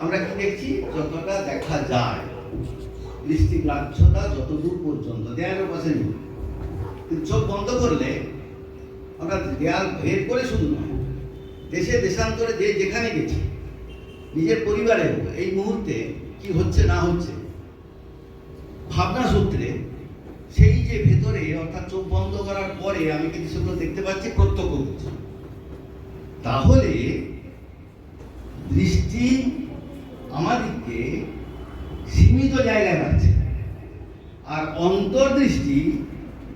আমরা কি দেখছি, যতটা দেখা যায় দৃষ্টিগ্রাহ্যতা যতদূর পর্যন্ত দেয়ালের পাশে নেই, কিন্তু চোখ বন্ধ করলে আমরা দেয়াল ভেদ করে শুধু নয়, দেশে দেশান্তরে যে যেখানে গেছি, নিজের পরিবারে এই মুহূর্তে কি হচ্ছে না হচ্ছে ভাবনা সূত্রে সেই যে ভেতরে, অর্থাৎ চোখ বন্ধ করার পরে আমি কিন্তু সেগুলো দেখতে পাচ্ছি, প্রত্যক্ষ করছি। তাহলে দৃষ্টি আমাদেরকে সীমিত জায়গায় রাখছে, আর অন্তর্দৃষ্টি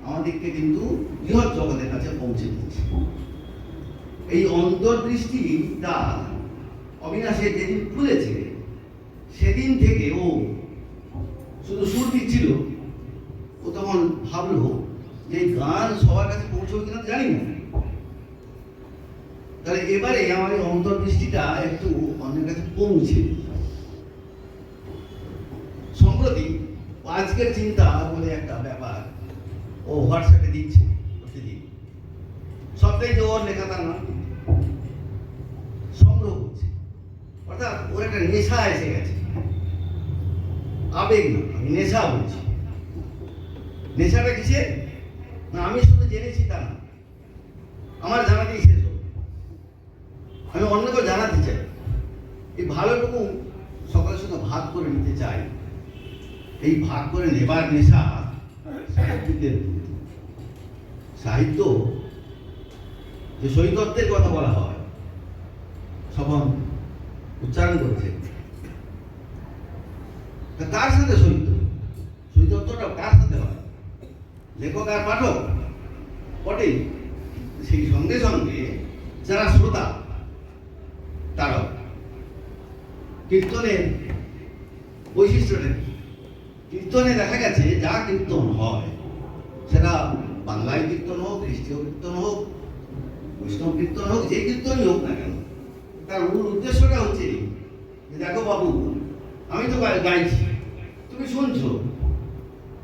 আমাদেরকে কিন্তু বৃহৎ জগতের কাছে পৌঁছে দিচ্ছে। এই অন্তর্দৃষ্টিটা অবিনাশে যেদিন খুলেছে, সেদিন থেকে ও শুধু সুর দিচ্ছিল। ও তখন ভাবলো যে গান সবার কাছে পৌঁছবে কিনা জানি না, তাহলে এবারে আমার এই অন্তর্দৃষ্টিটা একটু অন্যের কাছে পৌঁছে। সম্প্রতি আজকের চিন্তা বলে একটা ব্যাপার ও হোয়াটসঅ্যাপে দিচ্ছে প্রতিদিন, সবটাই যে ওর লেখা তার না, সংগ্রহ করছে। অর্থাৎ ওর একটা নেশা এসে গেছে, আবেগ না, আমি নেশা বলছি। নেশাটা কিসে না, আমি শুধু জেনেছি তা না, আমার জানাতেই শেষ হবে, আমি অন্যকে জানাতে চাই। এই ভালোটুকু সকলের সঙ্গে ভাগ করে নিতে চাই। এই ভাগ করে নেবার নেশা সাহিত্যিকের। সাহিত্য যে সৈকতের কথা বলা হয়, সবন উচ্চারণ করেছে, তার সাথে সৈকতটা কার সাথে হয়, লেখক আর পাঠক বটেই, সেই সঙ্গে সঙ্গে যারা শ্রোতা তারাও। কীর্তনের বৈশিষ্ট্যটা কি? কীর্তনে দেখা গেছে যা কীর্তন হয়, সেটা বাংলায় কীর্তন হোক, খ্রিস্টীয় কীর্তন হোক, বৈষ্ণব কীর্তন হোক, যে কীর্তনই হোক না কেন, তার মূল উদ্দেশ্যটা হচ্ছে যে দেখো বাবু, আমি তো গাইছি, তুমি শুনছো,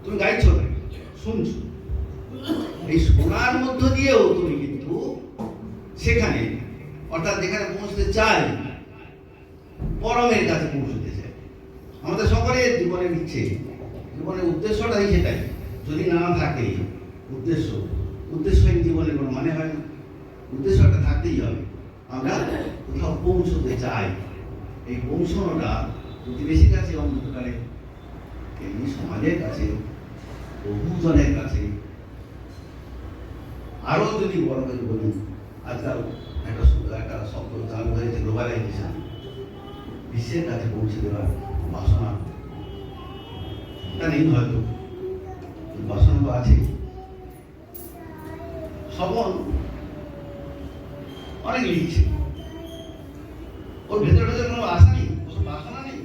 তুমি গাইছো না, শুনছো। এই শোনার মধ্য দিয়েও তুমি কিন্তু সেখানে, অর্থাৎ যেখানে পৌঁছতে চাই, পরমের কাছে পৌঁছতে চাই। আমাদের সকলের জীবনের ইচ্ছে, জীবনের উদ্দেশ্যটাই সেটাই। যদি না থাকে উদ্দেশ্যহীন জীবনের কোনো মানে হয় না। উদ্দেশ্যটা থাকতেই হবে, আমরা কোথাও পৌঁছতে চাই। এই পৌঁছানোটা প্রতিবেশীর কাছে, অন্ততকালে এমনি সমাজের কাছে, বহুজনের কাছে। আরও যদি বড় করে বলি, আজকাল একটা শব্দ চালু হয়েছে, গ্লোবালাইজেশন। বিশ্বের কাছে পৌঁছে দেওয়ার বাসনা তা নেই হয়তো, বাসনা তো আছে। সবন অনেক লিখছে, ওর ভেতরে কোনো আশা নেই, কোনো বাসনা নেই,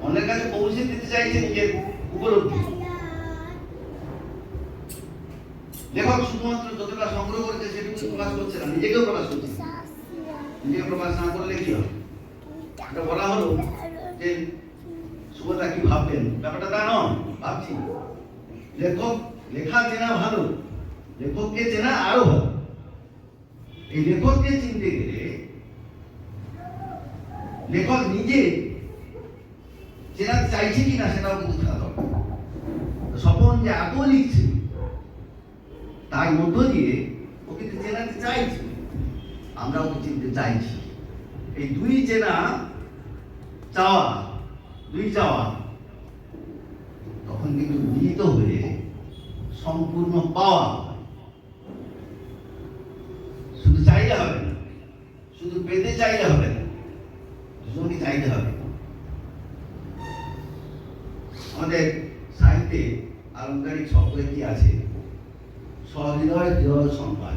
অন্যের কাছে পৌঁছে দিতে চাইছে নিজের উপলব্ধি। লেখক শুধুমাত্র যতটা সংগ্রহ করেছে সেটুকু প্রকাশ করছে না, নিজেকেও প্রকাশ করছে। নিজেকে প্রকাশ না করলে কি হবে? এটা বলা হলো যে সুভদ্রা কি ভাববেন, ব্যাপারটা তা নয়, ভাবছি। লেখক লেখা চেনা ভালো, লেখককে চেনা আরো ভালো। এই লেখককে চিনতে গেলে লেখক নিজে চেনা চাইছে কিনা সেটাও কিন্তু খেলা দরকার। স্বপন যে এত লিখছে, তার মধ্য দিয়ে ও কিন্তু চেনাতে চাইছে, আমরাও তো চিনতে চাইছি। এই দুই চেনা চাওয়া, দুই চাওয়া তখন কিন্তু মিলিত হয়ে সম্পূর্ণ পাওয়া। শুধু চাইলে হবে না, শুধু পেতে চাইলে হবে না, দুজনকে চাইতে হবে। আমাদের সাহিত্যে আলংকারিক শব্দ একটি আছে, সহৃদয় দৃঢ় সংবাদ।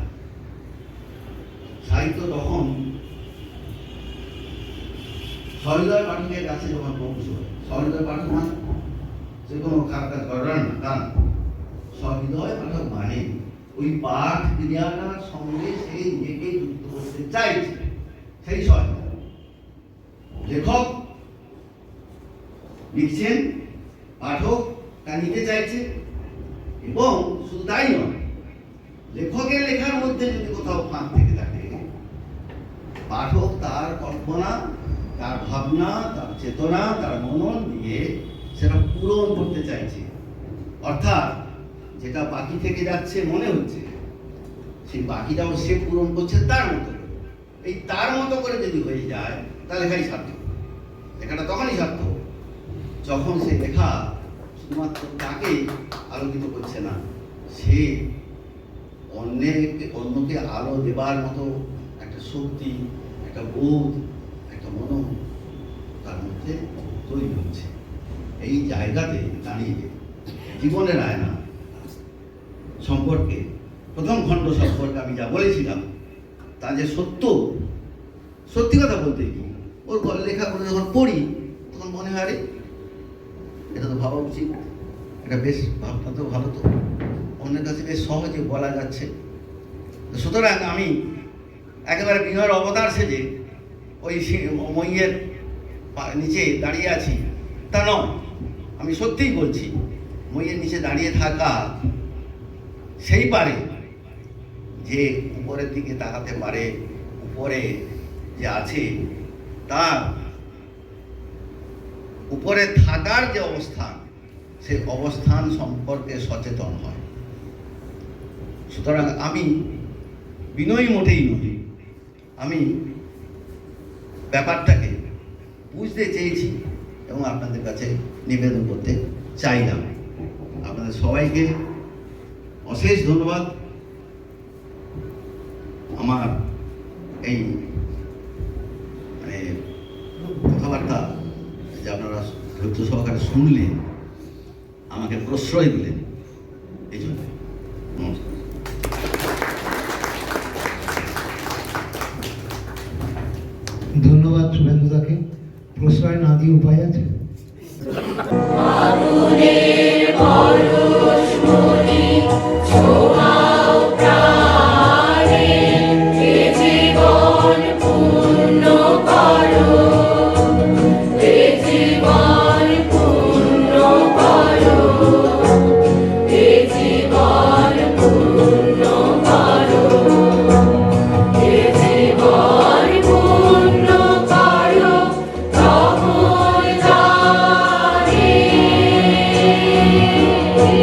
সাহিত্য তখন সহৃদয় পাঠকের কাছে যখন পৌঁছয়, সহৃদয় পাঠক মানে সে কোনো খারাপ কাজ করার না, তা না। সহৃদয় পাঠক মানে ওই পাঠ ক্রিয়াটার সঙ্গে সে নিজেকে যুক্ত করতে চাইছে, সেই সহৃদয়। লেখক লিখছেন, পাঠক তা নিতে চাইছে, এবং শুধু তাই নয়, লেখকের কোথাও ফাঁক থেকে থাকে, পাঠক তার কল্পনা, তার ভাবনা, তার চেতনা, তার মনন দিয়ে সেটা পূরণ করতে চাইছে। অর্থাৎ যেটা বাকি থেকে যাচ্ছে মনে হচ্ছে, সেই বাকিটাও সে পূরণ করছে তার মতো করে। এই তার মতো করে যদি হয়ে যায় তাহলে লেখাই সার্থক। লেখাটা তখনই সার্থক যখন সে লেখা শুধুমাত্র তাকে আলোকিত করছে না, সে অন্যকে আলো দেবার মতো একটা শক্তি, একটা বোধ, একটা মন তার মধ্যে তৈরি হচ্ছে। এই জায়গাতে দাঁড়িয়ে জীবনের আয়না সম্পর্কে, প্রথম খণ্ড সম্পর্কে আমি যা বলেছিলাম তা যে সত্যি কথা বলতে কি, ওর লেখাগুলো যখন পড়ি তখন মনে হয় আরে এটা তো ভাবা উচিত, এটা বেশ ভাবনা তো ভালো, তো অন্যের কাছে বেশ সহজে বলা যাচ্ছে। সুতরাং আমি একেবারে বিনয়ের অবতার সেজে ওই মইয়ের নিচে দাঁড়িয়ে আছি তা নয়, আমি সত্যিই বলছি মইয়ের নিচে দাঁড়িয়ে থাকা সেই পারে যে উপরের দিকে তাকাতে পারে, উপরে যে আছে তার উপরে থাকার যে অবস্থান, সেই অবস্থান সম্পর্কে সচেতন হয়। সুতরাং আমি বিনয়ী মোটেই নই, আমি ব্যাপারটাকে বুঝতে চেয়েছি এবং আপনাদের কাছে নিবেদন করতে চাইলাম। আপনাদের সবাইকে অশেষ ধন্যবাদ। আমার এই কথাবার্তা যে আপনারা ধৈর্য সহকারে শুনলেন, আমাকে প্রশ্রয় দিলেন, এই জন্য নমস্কার। ধন্যবাদ শুভেন্দুদাকে। প্রশ্রয় না দিয়ে উপায় আছে? Thank you.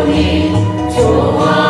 মনে ছোঁয়া